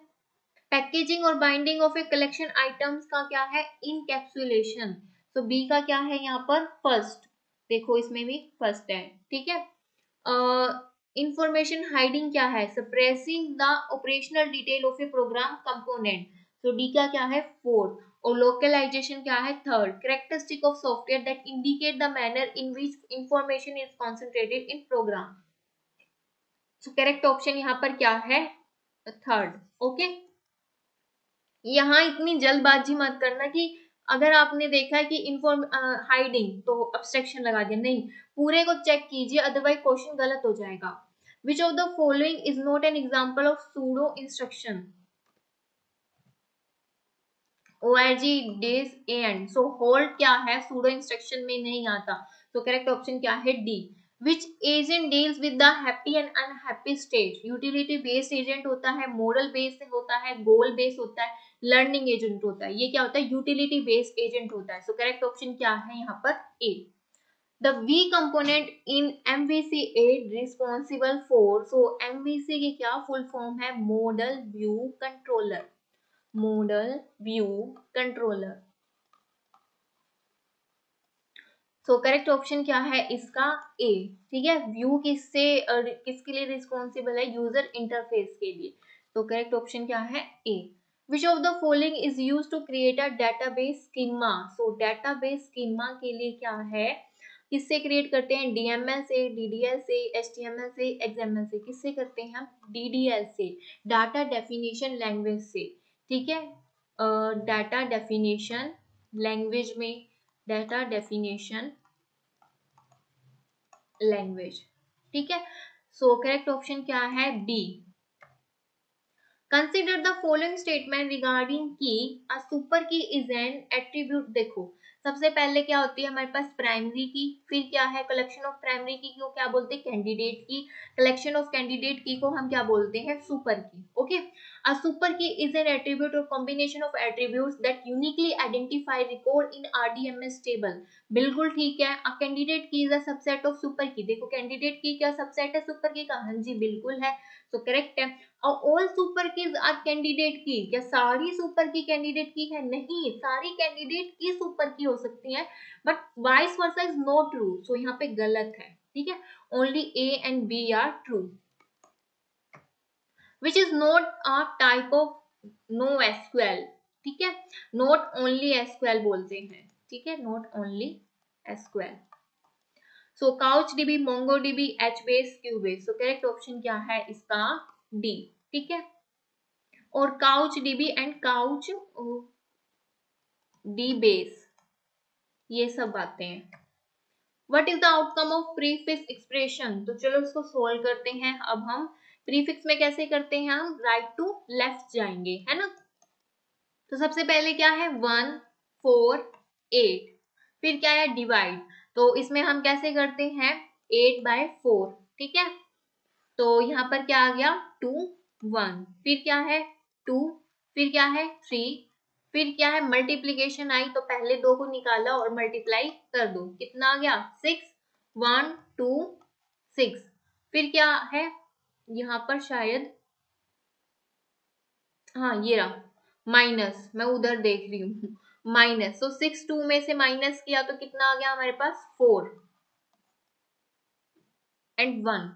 पैकेजिंग और binding of a collection items का क्या है, इनकैप्सुलेशन। तो बी का क्या है यहाँ पर, फर्स्ट, देखो इसमें भी फर्स्ट है, ठीक है। इंफॉर्मेशन हाइडिंग क्या है, suppressing the operational detail of a program component. तो डी का क्या है, फोर्थ। और लोकलाइजेशन क्या है third. Characteristic of software that indicate the manner in which information is concentrated in program. So correct option यहाँ पर क्या है थर्ड। ओके, यहाँ इतनी जल्दबाजी मत करना कि अगर आपने देखा है कि इन्फॉर्म हाइडिंग तो अब्स्ट्रक्शन लगा दिया, नहीं, पूरे को चेक कीजिए अदरवाइज क्वेश्चन गलत हो जाएगा। विच of the following is not an example of pseudo instruction. org days and so hold क्या है सूडो इंस्ट्रक्शन में नहीं आता। तो करेक्ट ऑप्शन क्या है D. Which agent deals with the happy and unhappy state. Utility based agent होता है, मॉडल बेस्ड होता है, गोल बेस्ड होता है, लर्निंग एजेंट होता है। ये क्या होता है यूटिलिटी बेस्ड एजेंट होता है। सो करेक्ट ऑप्शन क्या है यहाँ पर A. The V component in MVC8 responsible for. So MVC की क्या फुल फॉर्म है model view controller. Model view controller. So correct option क्या है इसका ए। ठीक है, व्यू किसके लिए रिस्पॉन्सिबल है यूजर इंटरफेस के लिए। तो करेक्ट ऑप्शन क्या है A. Which of the following is used to create a database schema. So database schema के लिए क्या है, किससे क्रिएट करते हैं DML से, DDL से, HTML से, XML से। किससे करते हैं हम DDL से, डाटा डेफिनेशन लैंग्वेज से। ठीक है, डाटा डेफिनेशन लैंग्वेज में, डाटा डेफिनेशन लैंग्वेज। ठीक है, सो करेक्ट ऑप्शन क्या है B. Consider the following statement regarding key a super key is an attribute. देखो सबसे पहले क्या होती है हमारे पास प्राइमरी की, फिर क्या है कलेक्शन ऑफ प्राइमरी की को क्या बोलते हैं कैंडिडेट की, कलेक्शन ऑफ कैंडिडेट की को हम क्या बोलते हैं सुपर की। Okay, a super key is an attribute और combination of attributes that uniquely identify record in RDMS table. बिल्कुल ठीक है, अ कैंडिडेट की is a subset of super की। देखो कैंडिडेट की क्या सबसेट है सुपर की का, हाँ जी बिल्कुल है, तो करेक्ट है। और all super keys are candidate key, क्या सारी सुपर की कैंडिडेट की है, नहीं, सारी कैंडिडेट की सुपर की हो सकती है but vice versa is not true. So यहाँ पे गलत है। ठीक है, only A and B are true. Which is not a type of no SQL। ठीक है, नॉट ओनली SQL बोलते हैं। ठीक है, not only SQL। So couch DB, Mongo DB, HBase, Cubase. So correct option क्या है इसका डी। ठीक है, और couch DB and couch DBase ये सब बातें हैं। What is the outcome of prefix expression. तो चलो इसको सोल्व करते हैं। अब हम प्रीफिक्स में कैसे करते हैं, हम राइट टू लेफ्ट जाएंगे, है ना। तो सबसे पहले क्या है 1 4 8, फिर क्या है डिवाइड। तो इसमें हम कैसे करते हैं 8/4। ठीक है, तो यहाँ पर क्या आ गया 2 1, फिर क्या है 2, फिर क्या है 3, फिर क्या है मल्टीप्लीकेशन आई तो पहले दो को निकाला और मल्टीप्लाई कर दो, कितना आ गया 6 1 2 6। फिर क्या है यहाँ पर शायद, हाँ ये रहा माइनस, मैं उधर देख रही हूँ माइनस। तो 6 2 में से माइनस किया तो कितना आ गया हमारे पास 4 एंड 1।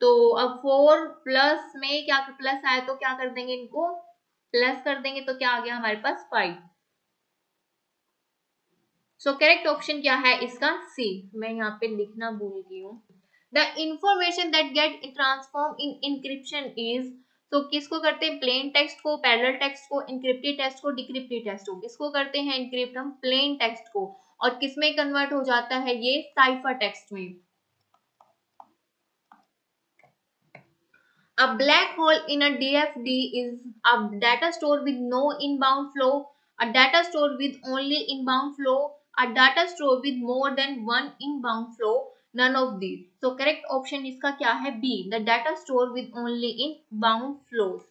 तो अब 4 प्लस में क्या प्लस आया तो क्या कर देंगे इनको प्लस कर देंगे, तो क्या आ गया हमारे पास 5। सो करेक्ट ऑप्शन क्या है इसका सी। मैं यहाँ पे लिखना भूल गई हूँ। The information that get transform in encryption is. तो किसको करते हैं प्लेन टेक्स्ट को, पैरेलल टेक्स्ट को, इंक्रिप्टेड टेक्स्ट को, डिक्रिप्टेड टेक्स्ट को। किसको करते हैं इंक्रिप्ट हम प्लेन टेक्स्ट को, और किसमें कन्वर्ट हो जाता है ये साइफर टेक्स्ट में। A black hole in a DFD is a data store with no inbound flow, a data store with only inbound flow, a data store with more than one inbound flow, none of these. So correct option इसका क्या है B, the data store with only inbound flows.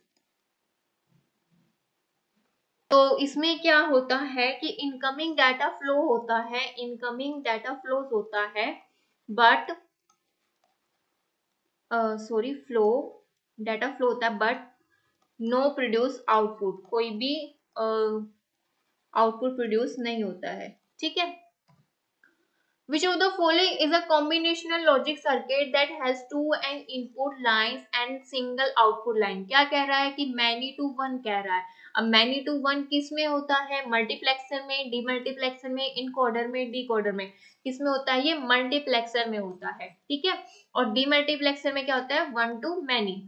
तो इसमें क्या होता है कि इनकमिंग डाटा फ्लो होता है, इनकमिंग डाटा फ्लोज होता है but sorry flow data flow होता है बट नो प्रोड्यूस आउटपुट, कोई भी आउटपुट प्रोड्यूस नहीं होता है। ठीक है, Which of the following is a combinational logic circuit that has two and input lines and single output line? क्या कह रहा है कि many to one कह रहा है। अब many to one किस में होता है? मल्टीप्लेक्सर में, डीमल्टीप्लेक्सर में, इनकोडर में, डिकोडर में। किस में होता है? ये मल्टीप्लेक्सर में होता है, ठीक है। और डीमल्टीप्लेक्सर में क्या होता है? One to many.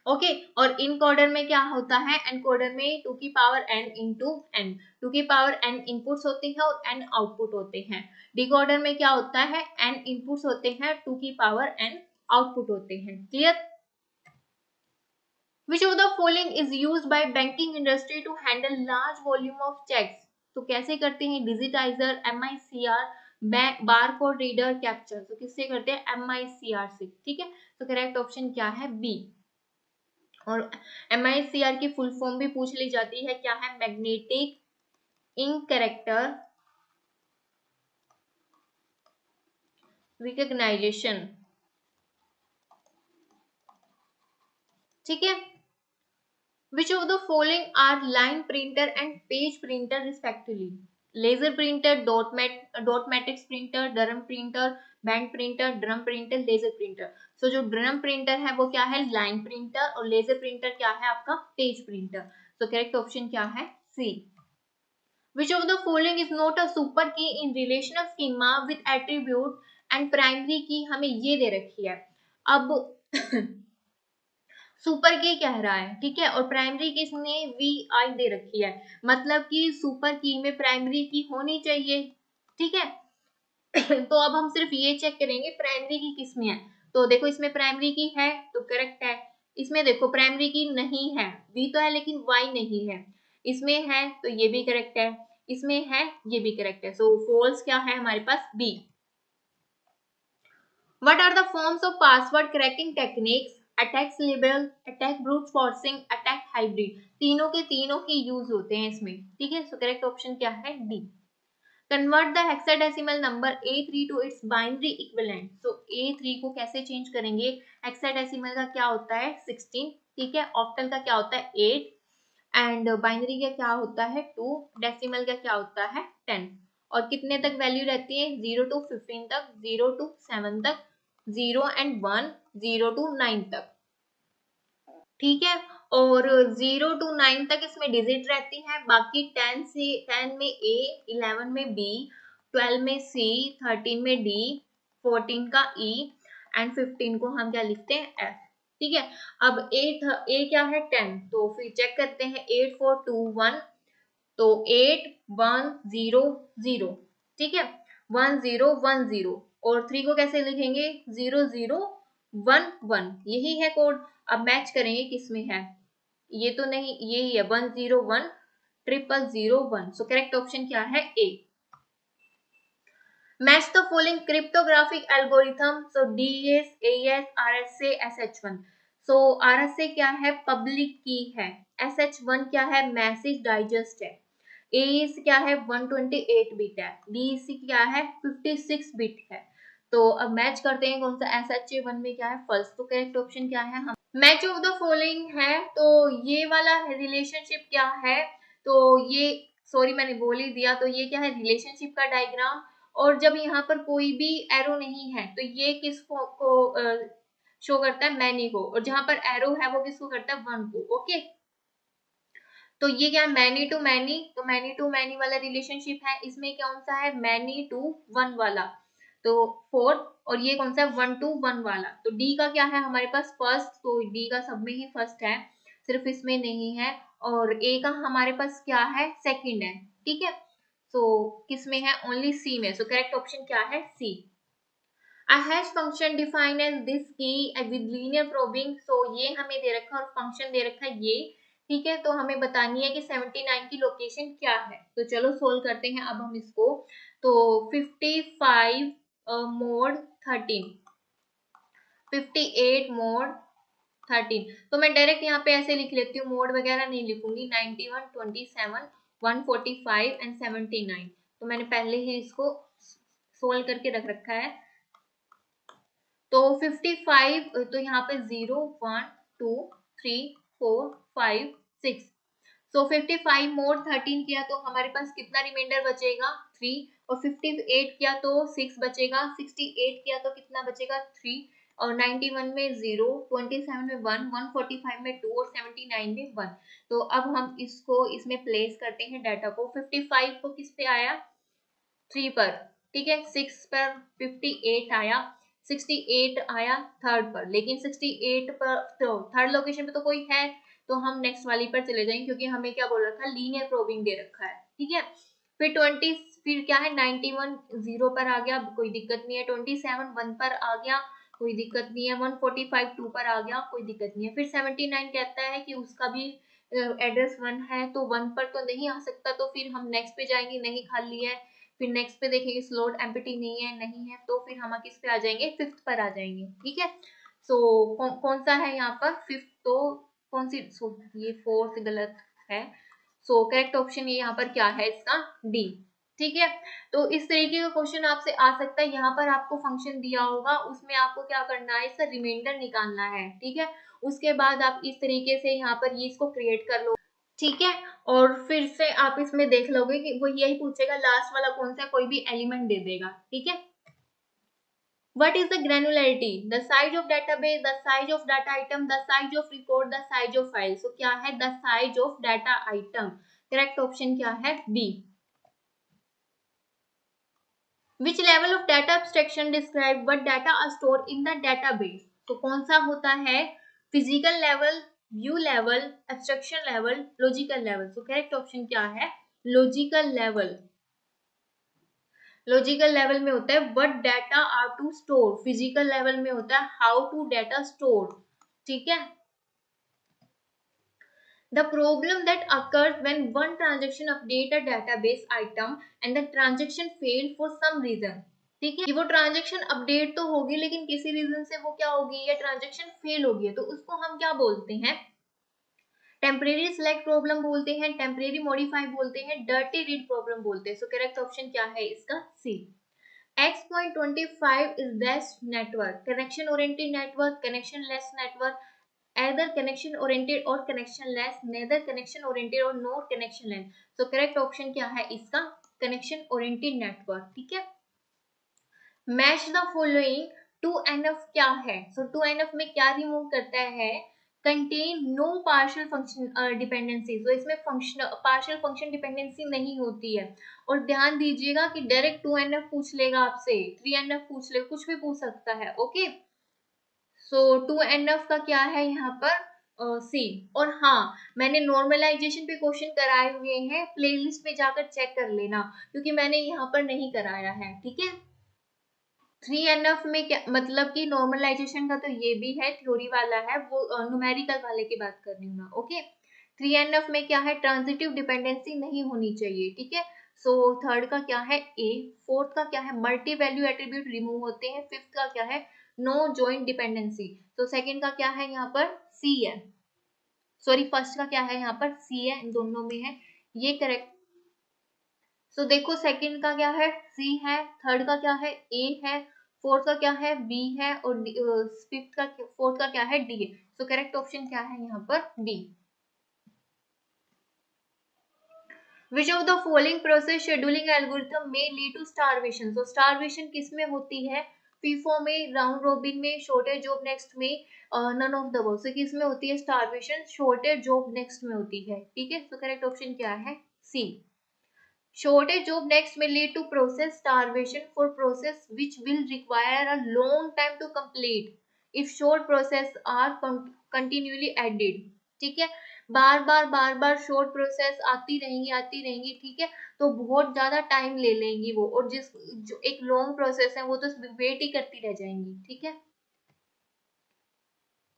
ओके और इनकोडर में क्या होता है? एनकोडर में टू की power n into n, two की पावर n इनपुट्स होते हैं और n आउटपुट होते हैं। डिकोडर में क्या होता है? n इनपुट्स होते हैं, टू की पावर n आउटपुट होते हैं। Clear? Which of the following is used by banking industry to handle large volume of checks? तो कैसे करते हैं? Digitiser, MICR, bar code reader, capture. तो किससे करते हैं? MICR से, ठीक है। तो करेक्ट ऑप्शन क्या है? बी। और MICR की फुल फॉर्म भी पूछ ली जाती है, क्या है? मैग्नेटिक इंक कैरेक्टर रिकॉग्नाइजेशन, ठीक है। Which of the following are line printer and page printer respectively? Laser printer, dot matrix printer, drum printer, band printer, drum printer, laser printer. So जो ड्रम प्रिंटर है वो क्या है? Line printer. और लेजर प्रिंटर क्या है? आपका page printer. So correct option क्या है? सी। Which of the following is not a super key in relational schema with attribute and primary key? हमें ये दे रखी है। अब सुपर की कह रहा है, ठीक है। और प्राइमरी की इसने VI दे रखी है, मतलब कि सुपर की में प्राइमरी की होनी चाहिए, ठीक है। तो अब हम सिर्फ ये चेक करेंगे प्राइमरी की किस में है। तो देखो इसमें प्राइमरी की है तो करेक्ट है। इसमें देखो प्राइमरी की नहीं है, V तो है लेकिन Y नहीं है। इसमें है तो ये भी करेक्ट है, इसमें है ये भी करेक्ट है। सो फॉल्स क्या है हमारे पास? B। What are the forms of password cracking techniques? Attack label, attack brute forcing, attack hybrid. तीनों के तीनों ही यूज होते हैं इसमें, ठीक है। सो करेक्ट ऑप्शन क्या है? D. Convert the hexadecimal number A3 to its binary equivalent. So A3 को कैसे चेंज करेंगे? हेक्साडेसिमल का क्या होता है? 16, ठीक है। ऑक्टल का क्या होता है? 8 एंड बाइनरी का क्या होता है? 2। डेसिमल का क्या होता है? 10। और कितने तक वैल्यू रहती है? 0 to 15 तक, 0 to 7 तक, 0 and 1, 0 to 9 तक, ठीक है। और 0 to 9 तक इसमें डिजिट रहती है, बाकी 10 में A, 11 में B, 12 में C, 13 में D, 14 का E एंड 15 को हम क्या लिखते हैं? F, ठीक है। अब A क्या है? 10। तो फिर चेक करते हैं 8 4 2 1, तो 8 1 0 0, ठीक है। 1 0 1 0 और 3 को कैसे लिखेंगे? 0 0 1 1, यही है कोड। अब मैच करेंगे किसमें है? ये तो नहीं, यही है 1 0 1 0 0 1। सो करेक्ट ऑप्शन क्या है? A. Match the following cryptographic algorithm. So DES, AES, RSA, SH1। So RSA क्या है? पब्लिक की है। SH1 क्या है? मैसेज डाइजेस्ट है। AES क्या है? 128 बिट है। DEC क्या है? 56 बिट है। तो अब मैच करते हैं कौन सा? SH1 में क्या है? फर्स्ट। तो करेक्ट ऑप्शन क्या है? हम मैच ऑफ द फॉलोइंग है। तो ये वाला रिलेशनशिप क्या है? तो ये, सॉरी मैंने बोल ही दिया, तो ये क्या है? रिलेशनशिप का डायग्राम। और जब यहाँ पर कोई भी एरो नहीं है तो ये किसको शो करता है? मैनी को। और जहां पर एरो है वो किसको करता है? वन को। ओके तो ये क्या है? Many to many. तो मैनी टू मैनी वाला रिलेशनशिप है। इसमें कौन सा है? मैनी टू वन वाला, तो 4। और ये कौन सा है? 1 to 1 वाला। तो डी का क्या है हमारे पास? फर्स्ट। तो डी का सब में ही फर्स्ट है, सिर्फ इसमें नहीं है। और ए का हमारे पास क्या है? सेकंड है, ठीक है। सो किस में है? ओनली सी में। सो करेक्ट ऑप्शन क्या है? सी। A hash function defined as this key with linear probing। so ये हमें दे रखा है और फंक्शन दे रखा है ये, ठीक है। तो हमें बतानी है कि 79 की लोकेशन क्या है। तो चलो सोल्व करते हैं अब हम इसको। तो 55 मोड 13, 58 मोड 13। तो मैं डायरेक्ट यहाँ पे ऐसे लिख लेती हूँ, मोड वगैरह नहीं लिखूंगी। 91 27 145 एंड 79। तो मैंने पहले ही इसको सोल्व करके रख रखा है। तो 55, तो यहाँ पे 0 1 2 3 4 5 6। सो 55 मोड 13 किया तो हमारे पास कितना रिमाइंडर बचेगा? 3। और 58 किया तो 6 बचेगा, 68 किया तो कितना बचेगा 3, और 91 में 0, 27 में 1, 145 में 2 और 79 में 1। तो अब हम इसको इसमें प्लेस करते हैं डाटा को। 55 को किस पे आया 3 पर, ठीक है, 6 पर 58 आया, 68 आया थर्ड पर, लेकिन 68 पर तो थर्ड लोकेशन पे तो कोई है, तो हम नेक्स्ट वाली पर चले जाएंगे क्योंकि हमें क्या बोल रखा है, लीनियर प्रोबिंग दे रखा है, ठीक है। फिर 20, फिर क्या है 91 0 पर आ गया, कोई दिक्कत नहीं है। 27 1 पर आ गया, कोई दिक्कत नहीं है। 145 2 पर आ गया, कोई दिक्कत नहीं है। फिर 79 कहता है कि उसका भी एड्रेस 1 है, तो 1 पर तो नहीं आ सकता, तो फिर हम नेक्स्ट पे जाएंगे, नहीं खाली है। फिर नेक्स्ट पे देखेंगे स्लॉट एम्प्टी नहीं है, तो फिर हम किस पे आ जाएंगे, फिफ्थ पर आ जाएंगे, ठीक है। सो कौन सा है यहाँ पर फिफ्थ, तो कौन सी, ये फोर्थ गलत है। सो करेक्ट ऑप्शन ये यहाँ पर क्या है इसका, डी, ठीक है। तो इस तरीके का क्वेश्चन आपसे आ सकता है। यहाँ पर आपको फंक्शन दिया होगा, उसमें आपको क्या करना है, इसका रिमाइंडर निकालना है, ठीक है। उसके बाद आप इस तरीके से यहाँ पर ये इसको क्रिएट कर लो, ठीक है। और फिर से आप इसमें देख लोगे कि वो यही पूछेगा लास्ट वाला कौन सा, कोई भी एलिमेंट दे देगा, ठीक है। What is the granularity? The size of database, the size of data item, the size of record, the size of file. So क्या है, the size of data item. Correct option क्या है, B. Which level of data abstraction describe what data are stored in the database? तो कौन सा होता है, physical level, view level, abstraction level, logical level. So correct option क्या है, logical level. लॉजिकल लेवल में होता है what data are to store, physical level में होता है हाउ टू डाटा स्टोर, ठीक है। The problem that occurs when one transaction update a database item and the transaction failed for some reason, ठीक है। कि वो ट्रांजेक्शन अपडेट तो होगी लेकिन किसी रीजन से वो क्या होगी, या ट्रांजेक्शन फेल होगी, तो उसको हम क्या बोलते हैं, टेम्परेरी सिलेक्ट प्रॉब्लम बोलते हैं, टेम्परेरी मॉडिफाई बोलते हैं, डर्टी रीड प्रॉब्लम बोलते हैं। सो करेक्ट ऑप्शन क्या है इसका, सी। X.25 is best network, connection oriented network, connectionless network, either connection oriented or connectionless, neither connection oriented or no connectionless. So correct option क्या है इसका, connection oriented network, ठीक है। Match the following, 2NF क्या है, so 2NF में क्या रिमूव करता है, contain no partial function dependency, तो इसमें फंक्शन पार्शियल फंक्शन डिपेंडेंसी नहीं होती है। और ध्यान दीजिएगा कि डायरेक्ट 2NF पूछ लेगा आपसे, 3NF पूछ लेगा, कुछ भी पूछ सकता है, ओके। सो 2NF का क्या है यहाँ पर, सी। और हाँ, मैंने नॉर्मलाइजेशन पे क्वेश्चन कराए हुए हैं, प्लेलिस्ट में जाकर चेक कर लेना, क्योंकि मैंने यहाँ पर नहीं कराया है, ठीक है। 3NF में क्या मतलब कि नॉर्मलाइजेशन का तो ये भी है, थ्योरी वाला है, वो न्यूमेरिकल वाले की बात कर रही हूँ मैं, ओके। 3NF में क्या है, ट्रांजिटिव डिपेंडेंसी नहीं होनी चाहिए, ठीक है। सो थर्ड का क्या है, ए। फोर्थ का क्या है, मल्टी वैल्यू एट्रीब्यूट रिमूव होते हैं। फिफ्थ का क्या है, नो जॉइंट डिपेंडेंसी। तो सेकंड का क्या है यहाँ पर, सी है, सॉरी फर्स्ट का क्या है यहाँ पर, सी है, इन दोनों में है, ये करेक्ट। सो देखो सेकंड का क्या है, सी है, थर्ड का क्या है, ए है, फोर्थ का क्या है, बी है, और फिफ्थ का, फोर्थ का क्या है, डी है। सो करेक्ट ऑप्शन क्या है यहाँ पर, D. Which of the following process scheduling algorithm may lead to starvation? So starvation किस में होती है, FIFO में, राउंड रोबिन में, शॉर्टेज जॉब नेक्स्ट में, नन ऑफ द अबव। किस में होती है स्टारवेशन, शॉर्टेज जॉब नेक्स्ट में होती है, ठीक है। सो करेक्ट ऑप्शन क्या है, सी। Shortage job next may lead to process starvation for process which will require a long time to complete if short process are continually added, ठीक है। बार बार शॉर्ट प्रोसेस आती रहेंगी, ठीक है, तो बहुत ज्यादा टाइम ले लेंगी वो, और जो एक लॉन्ग प्रोसेस है वो तो वेट ही करती रह जाएंगी, ठीक है।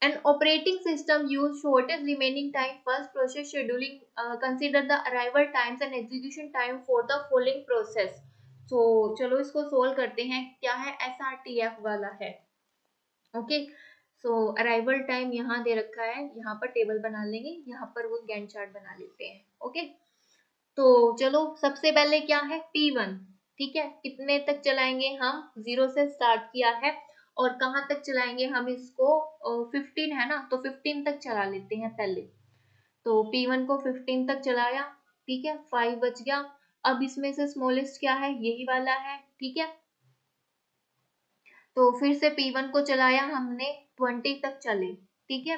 An operating system use shortest remaining time first process scheduling, consider the arrival times and execution time for the following process. So चलो इसको सोल्व करते हैं, क्या है, SRTF वाला है, ओके। सो अराइवल टाइम यहाँ दे रखा है, यहाँ पर टेबल बना लेंगे, यहाँ पर वो गैंट चार्ट बना लेते हैं, ओके। तो चलो सबसे पहले क्या है, P1, ठीक है, कितने तक चलाएंगे हम, 0 से स्टार्ट किया है, और कहाँ तक चलाएंगे हम इसको, 15 है ना, तो 15 तक चला लेते हैं पहले। तो P1 को 15 तक चलाया, ठीक है, 5 बच गया। अब इसमें से स्मॉलेस्ट क्या है, यही वाला है, ठीक है। तो फिर से P1 को चलाया हमने, 20 तक चले, ठीक है।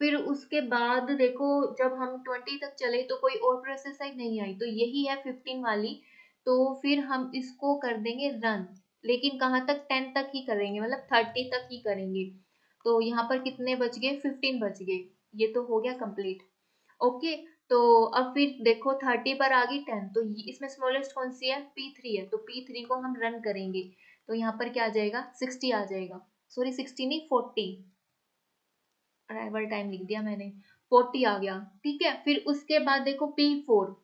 फिर उसके बाद देखो जब हम 20 तक चले तो कोई और प्रोसेस आई नहीं आई, तो यही है 15 वाली। तो फिर हम इसको कर देंगे रन, लेकिन कहाँ तक, 10 तक ही करेंगे, मतलब 30 तक ही करेंगे। तो यहाँ पर कितने बच गए, 15 बच गए, ये तो हो गया कंप्लीट। ओके, तो अब फिर देखो 30 पर आ गई 10, तो इसमें स्मॉलेस्ट कौन सी है, P3 है, तो P3 को हम रन करेंगे। तो यहाँ पर क्या आ जाएगा, 60 आ जाएगा, सॉरी 60 नहीं 40, अराइवल टाइम लिख दिया मैंने, 40 आ गया, ठीक है। फिर उसके बाद देखो P4,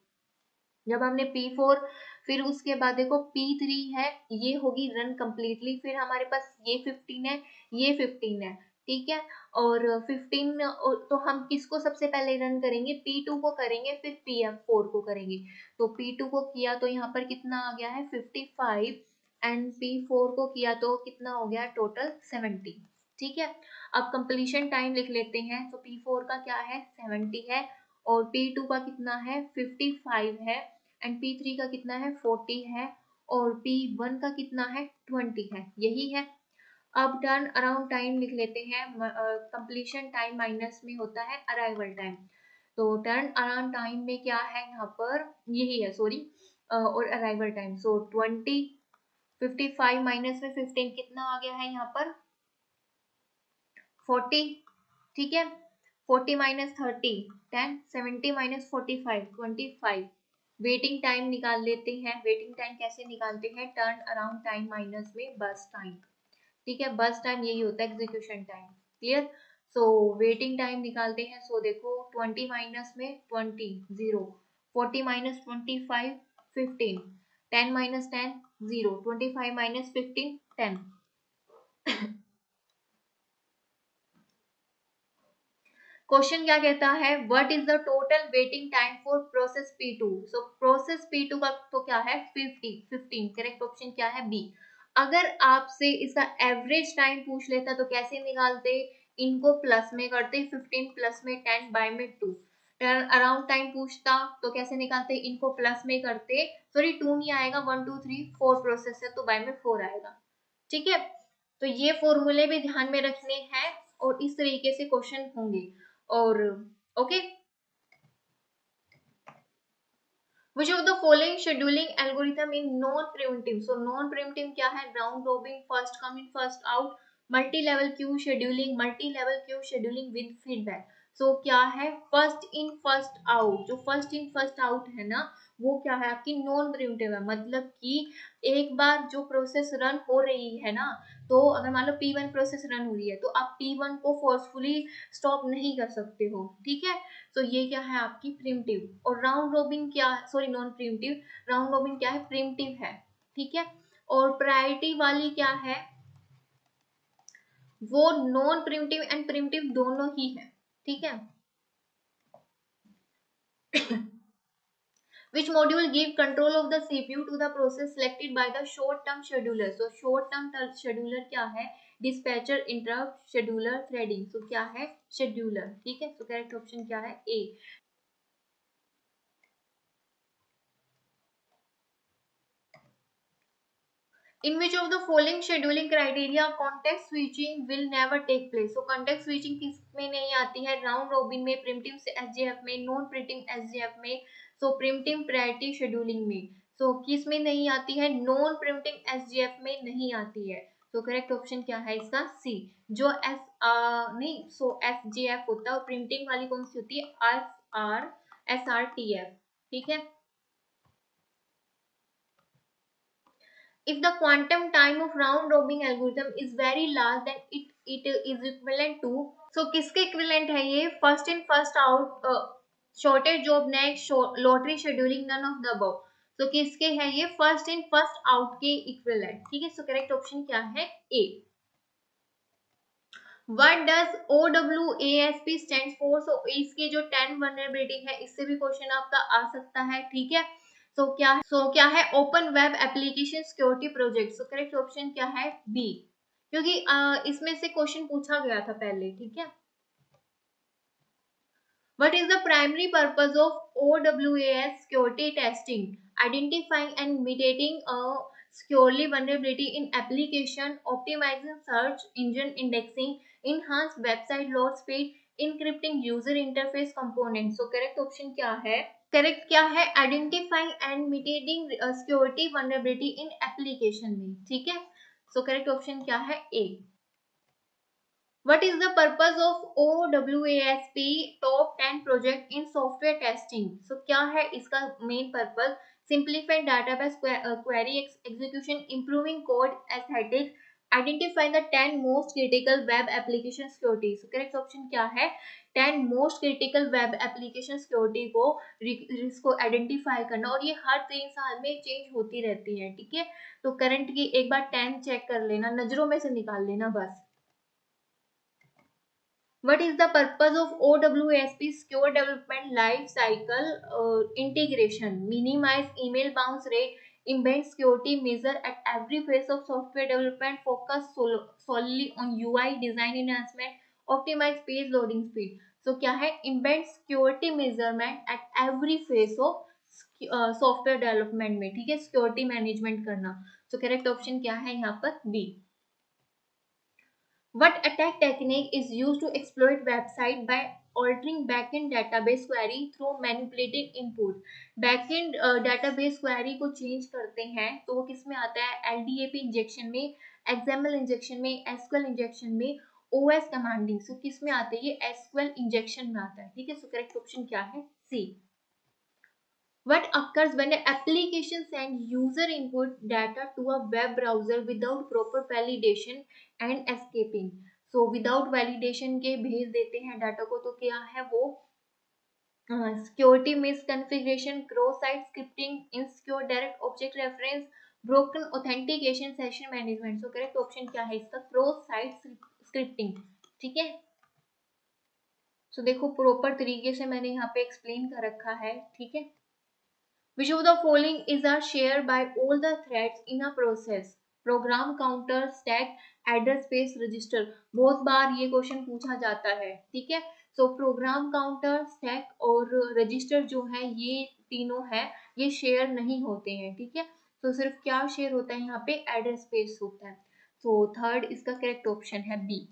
जब हमने P4, फिर उसके बाद देखो P3 है, ये होगी रन कंप्लीटली। फिर हमारे पास ये 15 है, ये 15 है, ठीक है। और 15 तो हम किसको सबसे पहले रन करेंगे, P2 को करेंगे, फिर P4 को करेंगे। तो P2 को किया तो यहाँ पर कितना आ गया है 55, एंड P4 को किया तो कितना हो गया टोटल 70, ठीक है। अब कंप्लीशन टाइम लिख लेते हैं, तो P4 का क्या है 70 है, और P2 का कितना है 55 है, एंड P3 का कितना है 40 है, और P1 का कितना है 20 है, यही है। अब टर्न अराउंड टाइम लिख लेते हैं, कंप्लीशन टाइम माइनस में होता है अराइवल टाइम। तो टर्न अराउंड टाइम में क्या है यहाँ पर, यही है सॉरी, और अराइवल टाइम, सो 20, 55 माइनस में 15 कितना आ गया है यहाँ पर 40, ठीक है। 40 माइनस 30 10, 70 माइनस 45 25। वेटिंग टाइम निकाल लेते हैं, वेटिंग टाइम कैसे निकालते हैं, टर्न अराउंड टाइम माइनस में बस टाइम, ठीक है। बस टाइम यही होता है execution time, clear. So waiting time निकालते हैं, सो देखो 20 माइनस में 20 0, 40 माइनस 25 15, 10 माइनस 10 0, 25 माइनस 15 10। क्वेश्चन क्या कहता है, what is the total waiting time for process P2। So process P2 का तो क्या है 15, करेक्ट ऑप्शन क्या है बी। अगर आपसे इसका एवरेज टाइम पूछ लेता तो कैसे निकालते, इनको प्लस में करते, 15 प्लस में 10 बाय में 2। टर्न अराउंड टाइम पूछता तो कैसे निकालते, इनको प्लस में करते, सॉरी 2 नहीं आएगा, 1 2 3 4 प्रोसेस है तो बाय में 4 आएगा, ठीक है। तो ये फॉर्मूले भी ध्यान में रखने हैं, और इस तरीके से क्वेश्चन होंगे। और okay, which of the following scheduling algorithm in non preemptive, so non preemptive क्या है, round robin, first come in first out, multi level queue scheduling, multi level queue scheduling with feedback। so क्या है फर्स्ट इन फर्स्ट आउट, जो फर्स्ट इन फर्स्ट आउट है ना, वो क्या है आपकी नॉन प्रिम्पटिव है, मतलब कि एक बार जो प्रोसेस रन हो रही है ना, तो अगर मान लो P1 प्रोसेस रन हो रही है तो आप P1 को फोर्सफुली स्टॉप नहीं कर सकते हो, ठीक है। तो ये क्या है आपकी प्रिमिटिव। और राउंड रोबिन क्या, sorry non primitive, round robin क्या है प्रिमिटिव है, ठीक है। और प्रायोरिटी वाली क्या है, वो नॉन प्रिमिटिव एंड प्रिमिटिव दोनों ही है, ठीक है। Which module give control of the CPU to the process selected by the short term scheduler। so short term scheduler क्या है, dispatcher, interrupt, scheduler, threading। so क्या है scheduler, ठीक है। so correct option क्या है A। In which of the following scheduling criteria context switching will never take place। so context switching किस में नहीं आती है, राउंड रोबिन में, प्रिमिटिव से एसजेएफ में, नॉन प्रिमिटिव एसजेएफ में, सो प्रिमिटिव प्रायोरिटी शेड्यूलिंग में। सो किस में नहीं आती है, नॉन प्रिमिटिव एसजेएफ में नहीं आती है। तो करेक्ट ऑप्शन क्या है इसका सी। जो एस नहीं, सो एसजेएफ होता है, और प्रिमिटिव वाली कौन सी होती है, एसआरटीएफ, ठीक है। If the quantum time of round robin algorithm is very large, then it is equivalent to, so किसके equivalent है ये, first in first out, shortest job next, lottery scheduling, none of the above। so किसके है ये, first in first out के equivalent, ठीक है। so correct option क्या है A। What does OWASP stands for? so इसकी जो 10 vulnerability है, इससे भी क्वेश्चन आपका आ सकता है, ठीक है। क्या है open web application security project. सो करेक्ट ऑप्शन क्या है बी, क्योंकि इसमें से क्वेश्चन पूछा गया था पहले, ठीक है। What is the primary purpose of OWAS security testing? identifying and mitigating a securely vulnerability in application, optimizing search engine indexing, enhance website load speed, encrypting user interface components. So correct option क्या है? करेक्ट क्या है? Identifying and mitigating security vulnerability in application में, ठीक है। सो करेक्ट ऑप्शन क्या है? ए। What is the purpose of OWASP Top 10 Project in Software Testing? So क्या है इसका main purpose? Simplifying database query execution, improving code aesthetics, identify the 10 most critical web application security. So correct option क्या है? 10 most critical web application security को इसको आइडेंटिफाई करना, और ये हर 3 साल में चेंज होती रहती है, ठीक है। तो करंट की एक बार 10 चेक कर लेना, नजरों में से निकाल लेना बस। What is the purpose of OWASP Secure Development Life Cycle Integration? Minimize email bounce rate, embed security measure at every phase of software development, focus solely on UI design enhancement, optimize page loading speed. So क्या है? Embed security measurement at every phase of software development में, ठीक है, सिक्योरिटी मैनेजमेंट करना। सो करेक्ट ऑप्शन क्या है यहाँ पर? B. What attack technique is used to exploit website by altering backend database query through manipulating input? Backend database query को change करते हैं तो वो किस में आता है? LDAP इंजेक्शन में, XML इंजेक्शन में, SQL इंजेक्शन में, OS कमांडिंग। सो किस में आते हैं? ये SQL इंजेक्शन में आता है, ठीक है। सो करेक्ट ऑप्शन क्या है? सी। What occurs when an application sends user input data to a web browser without proper validation and escaping? So without validation के भेज देते हैं डाटा को, तो क्या है वो? Security misconfiguration, cross-site scripting, insecure direct object reference, broken authentication, session management. So correct option क्या है इसका? cross-site scripting, ठीक है। So देखो प्रॉपर तरीके से मैंने यहाँ पे एक्सप्लेन कर रखा है, ठीक है। Which of the following is are shared by all the threads in a process? Program counter, stack, address space, register. बहुत बार ये क्वेश्चन पूछा जाता है, ठीक है। सो प्रोग्राम काउंटर, स्टैक और रजिस्टर जो है, ये तीनों है, ये शेयर नहीं होते हैं, ठीक है। तो सिर्फ क्या शेयर होता है यहाँ पे? एड्रेस स्पेस होता है। सो थर्ड इसका करेक्ट ऑप्शन है B.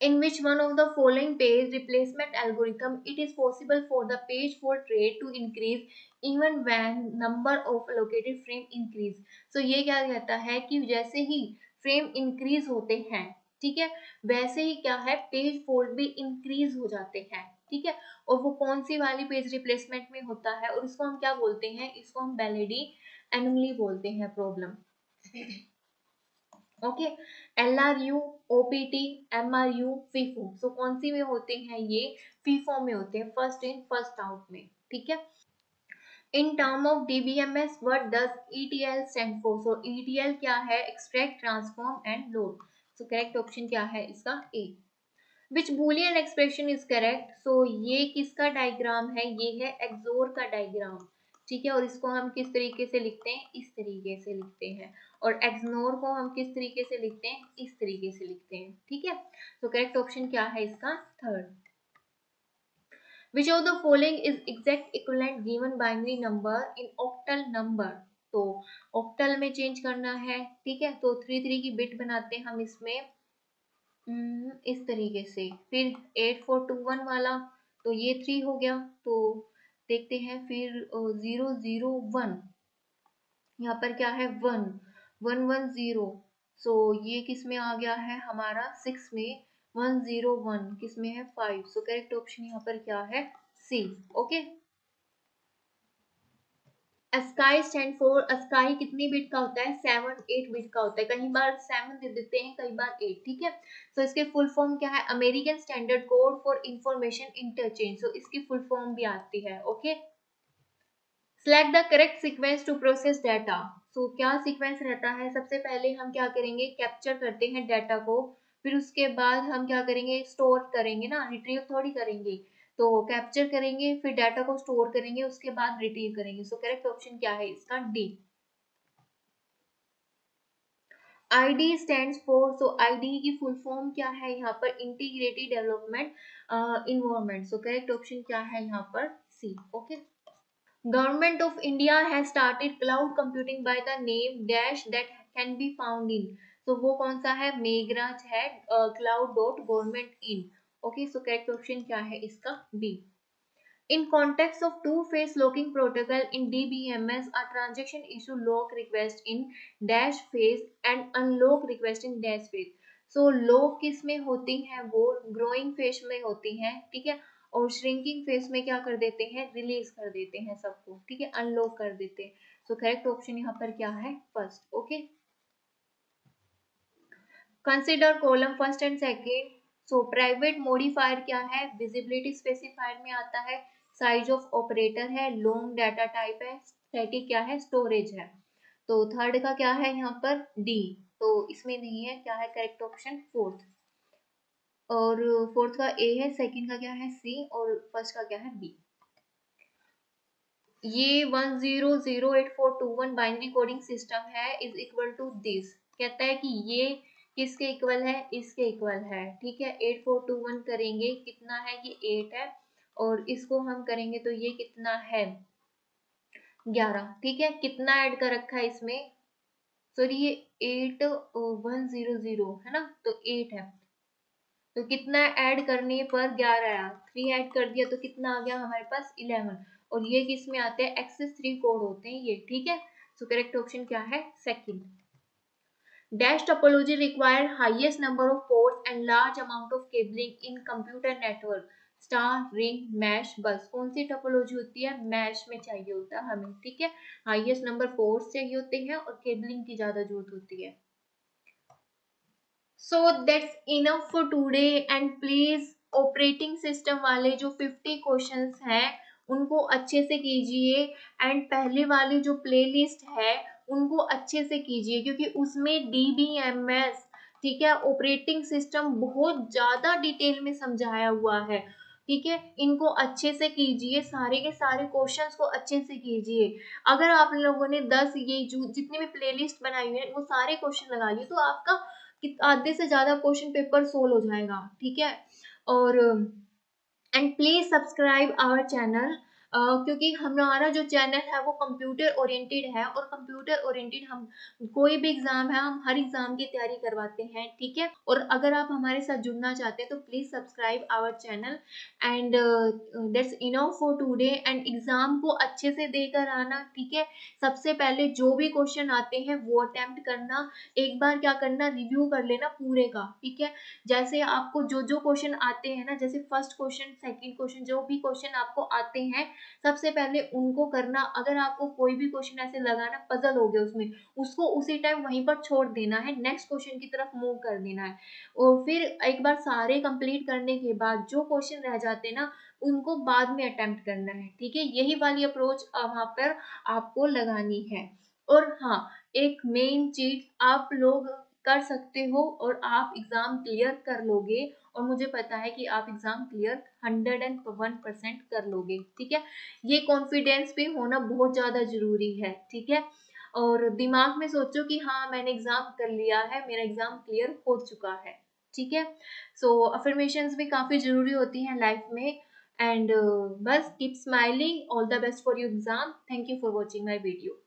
In which one of the following page replacement algorithm it is possible for the page fault rate to increase even when number of allocated frame increase? So ये क्या कहता है कि जैसे ही फ्रेम इंक्रीज होते हैं, ठीक है, वैसे ही क्या है? पेज फॉल्ट भी इंक्रीज हो जाते हैं, ठीक है। और वो कौन सी वाली पेज रिप्लेसमेंट में होता है, और इसको हम क्या बोलते हैं? इसको हम वैलिडी एनोमली बोलते हैं problem, okay. LRU, OPT, MRU, FIFO। सो कौन सी में होते हैं ये? FIFO में होते हैं, फर्स्ट इन फर्स्ट आउट में, ठीक है। In term of DBMS what does ETL stand for? So ETL क्या है? Extract, transform and load. So correct option क्या है इसका? ए। विच बूलियन एक्सप्रेशन इज करेक्ट? सो ये किसका डायग्राम है? ये है एक्सोर का डायग्राम, ठीक है। और इसको हम किस तरीके से लिखते हैं? इस तरीके से लिखते हैं। और एक्सनोर को हम किस तरीके से लिखते हैं? इस तरीके से लिखते हैं, ठीक है। तो करेक्ट ऑप्शन क्या है इसका? Third. Which of the following is exact equivalent given binary number in octal number? तो ऑक्टल में चेंज करना है, ठीक है। तो 3 की बिट बनाते हैं हम इसमें इस तरीके से, फिर 8421 वाला, तो ये 3 हो गया। तो देखते हैं फिर 001, यहाँ पर क्या है? 1110। सो ये किस में आ गया है हमारा? 6 में। 101 किस में है? 5। सो करेक्ट ऑप्शन यहाँ पर क्या है? सी, okay. ASCII stand for, ASCII कितनी बिट का होता है? 7-8 बिट का होता है, कई बार 7 दे देते हैं, कई बार 8, ठीक है। तो इसके फुल फॉर्म क्या है? American standard code for information interchange. So इसकी फुल फॉर्म भी आती है, okay. Select the correct sequence to process data. So क्या सीक्वेंस रहता है? सबसे पहले हम क्या करेंगे? कैप्चर करते हैं डाटा को, फिर उसके बाद हम क्या करेंगे? स्टोर करेंगे ना, रिट्रीव थोड़ी करेंगे। तो कैप्चर करेंगे, फिर डाटा को स्टोर करेंगे, उसके बाद रिट्रीव करेंगे। सो करेक्ट ऑप्शन क्या है इसका? D. ID stands for, so ID की फुल फॉर्म क्या है यहाँ पर? Integrated development environment. सो करेक्ट ऑप्शन क्या है यहाँ पर? सी, okay. Government of India has started cloud computing by the name dash that can be found in. तो वो कौन सा है? मेघराज है cloud.government.in. ओके, सो करेक्ट ऑप्शन क्या है इसका? B. In context of two-phase locking protocol in DBMS, a transaction issue lock request in dash phase and unlock request in dash phase. So lock किस में होती हैं? वो growing phase में होती हैं, ठीक है, और shrinking phase में क्या कर देते हैं? रिलीज कर देते हैं सबको, ठीक है, अनलॉक कर देते हैं. सो करेक्ट ऑप्शन यहाँ पर क्या है? First. Okay, consider column first and second. So private modifier क्या है? विजिबिलिटी स्पेसिफायर में आता है. साइज ऑफ ऑपरेटर है. लॉन्ग डाटा टाइप है. स्टैटिक क्या है? स्टोरेज है. तो थर्ड का क्या है यहाँ पर? डी. तो इसमें नहीं है. क्या है करेक्ट ऑप्शन? फोर्थ. और फोर्थ का ए है, सेकंड का क्या है? सी, और फर्स्ट का क्या है? बी. ये 100841 बाइनरी कोडिंग सिस्टम है इज इक्वल टू दिस. कहता है कि ये किसके इक्वल है? इसके इक्वल है, ठीक है. 8421 करेंगे, कितना है? ये 8 है, और इसको हम करेंगे तो ये कितना है? 11, ठीक है. कितना ऐड कर रखा है इसमें? सॉरी, ये 8100 है ना, तो 8 है, तो कितना ऐड करने पर 11 आया? 3 ऐड कर दिया तो कितना आ गया हमारे पास? 11. और ये किस में आते हैं? एक्सेस 3 कोड होते हैं ये, ठीक है. सो करेक्ट ऑप्शन क्या है? Second. Dash topology require highest number of ports and large amount of cabling in computer network. Star, ring, mesh, bus. कौन सी टोपोलॉजी होती है? मैश में चाहिए होता है हमें, ठीक है. हाईएस्ट नंबर पोर्ट्स चाहिए होते हैं और केबलिंग की ज्यादा जरूरत होती है. So that's enough for today. And please operating system वाले जो 50 क्वेश्चंस हैं उनको अच्छे से कीजिए. एंड पहले वाली जो प्लेलिस्ट है उनको अच्छे से कीजिए, क्योंकि उसमें DBMS, ठीक है, ऑपरेटिंग सिस्टम बहुत ज्यादा डिटेल में समझाया हुआ है, ठीक है. इनको अच्छे से कीजिए, सारे के सारे क्वेश्चंस को अच्छे से कीजिए. अगर आप लोगों ने 10 ये जो जितनी भी प्लेलिस्ट बनाई हुई है वो सारे क्वेश्चन लगा लिए तो आपका आधे से ज्यादा क्वेश्चन पेपर सोल्व हो जाएगा, ठीक है. और and please subscribe our channel, क्योंकि हमारा जो चैनल है वो कंप्यूटर ओरिएंटेड है, और कंप्यूटर ओरिएंटेड हम कोई भी एग्जाम है हम हर एग्जाम की तैयारी करवाते हैं, ठीक है. और अगर आप हमारे साथ जुड़ना चाहते हैं तो please subscribe our channel. And that's enough for today. And exam को अच्छे से देकर आना, ठीक है. सबसे पहले जो भी क्वेश्चन आते हैं वो अटेम्प्ट करना. एक बार क्या करना? रिव्यू कर लेना पूरे का, ठीक है. जैसे आपको जो जो क्वेश्चन आते हैं ना, जैसे फर्स्ट क्वेश्चन, सेकंड क्वेश्चन, जो भी क्वेश्चन आपको आते हैं सबसे पहले उनको करना. अगर आपको कोई भी क्वेश्चन ऐसे लगा ना पजल हो गया उसमें, उसको उसी टाइम वहीं पर छोड़ देना है, नेक्स्ट क्वेश्चन की तरफ मूव कर देना है. और फिर एक बार सारे कंप्लीट करने के बाद जो क्वेश्चन रह जाते ना उनको बाद में अटेम्प्ट करना है, ठीक है. यही वाली अप्रोच वहां पर आपको लगानी है. और हाँ, एक मेन चीज आप लोग कर सकते हो और आप एग्जाम क्लियर कर लोगे, और मुझे पता है कि आप एग्जाम क्लियर 101% कर लोगे, ठीक है. ये कॉन्फिडेंस पे होना बहुत ज्यादा जरूरी है, ठीक है. और दिमाग में सोचो कि हाँ मैंने एग्जाम कर लिया है, मेरा एग्जाम क्लियर हो चुका है, ठीक है. सो अफर्मेशंस भी काफी जरूरी होती हैं लाइफ में. एंड बस keep smiling. All the best for your exam. Thank you for watching my video.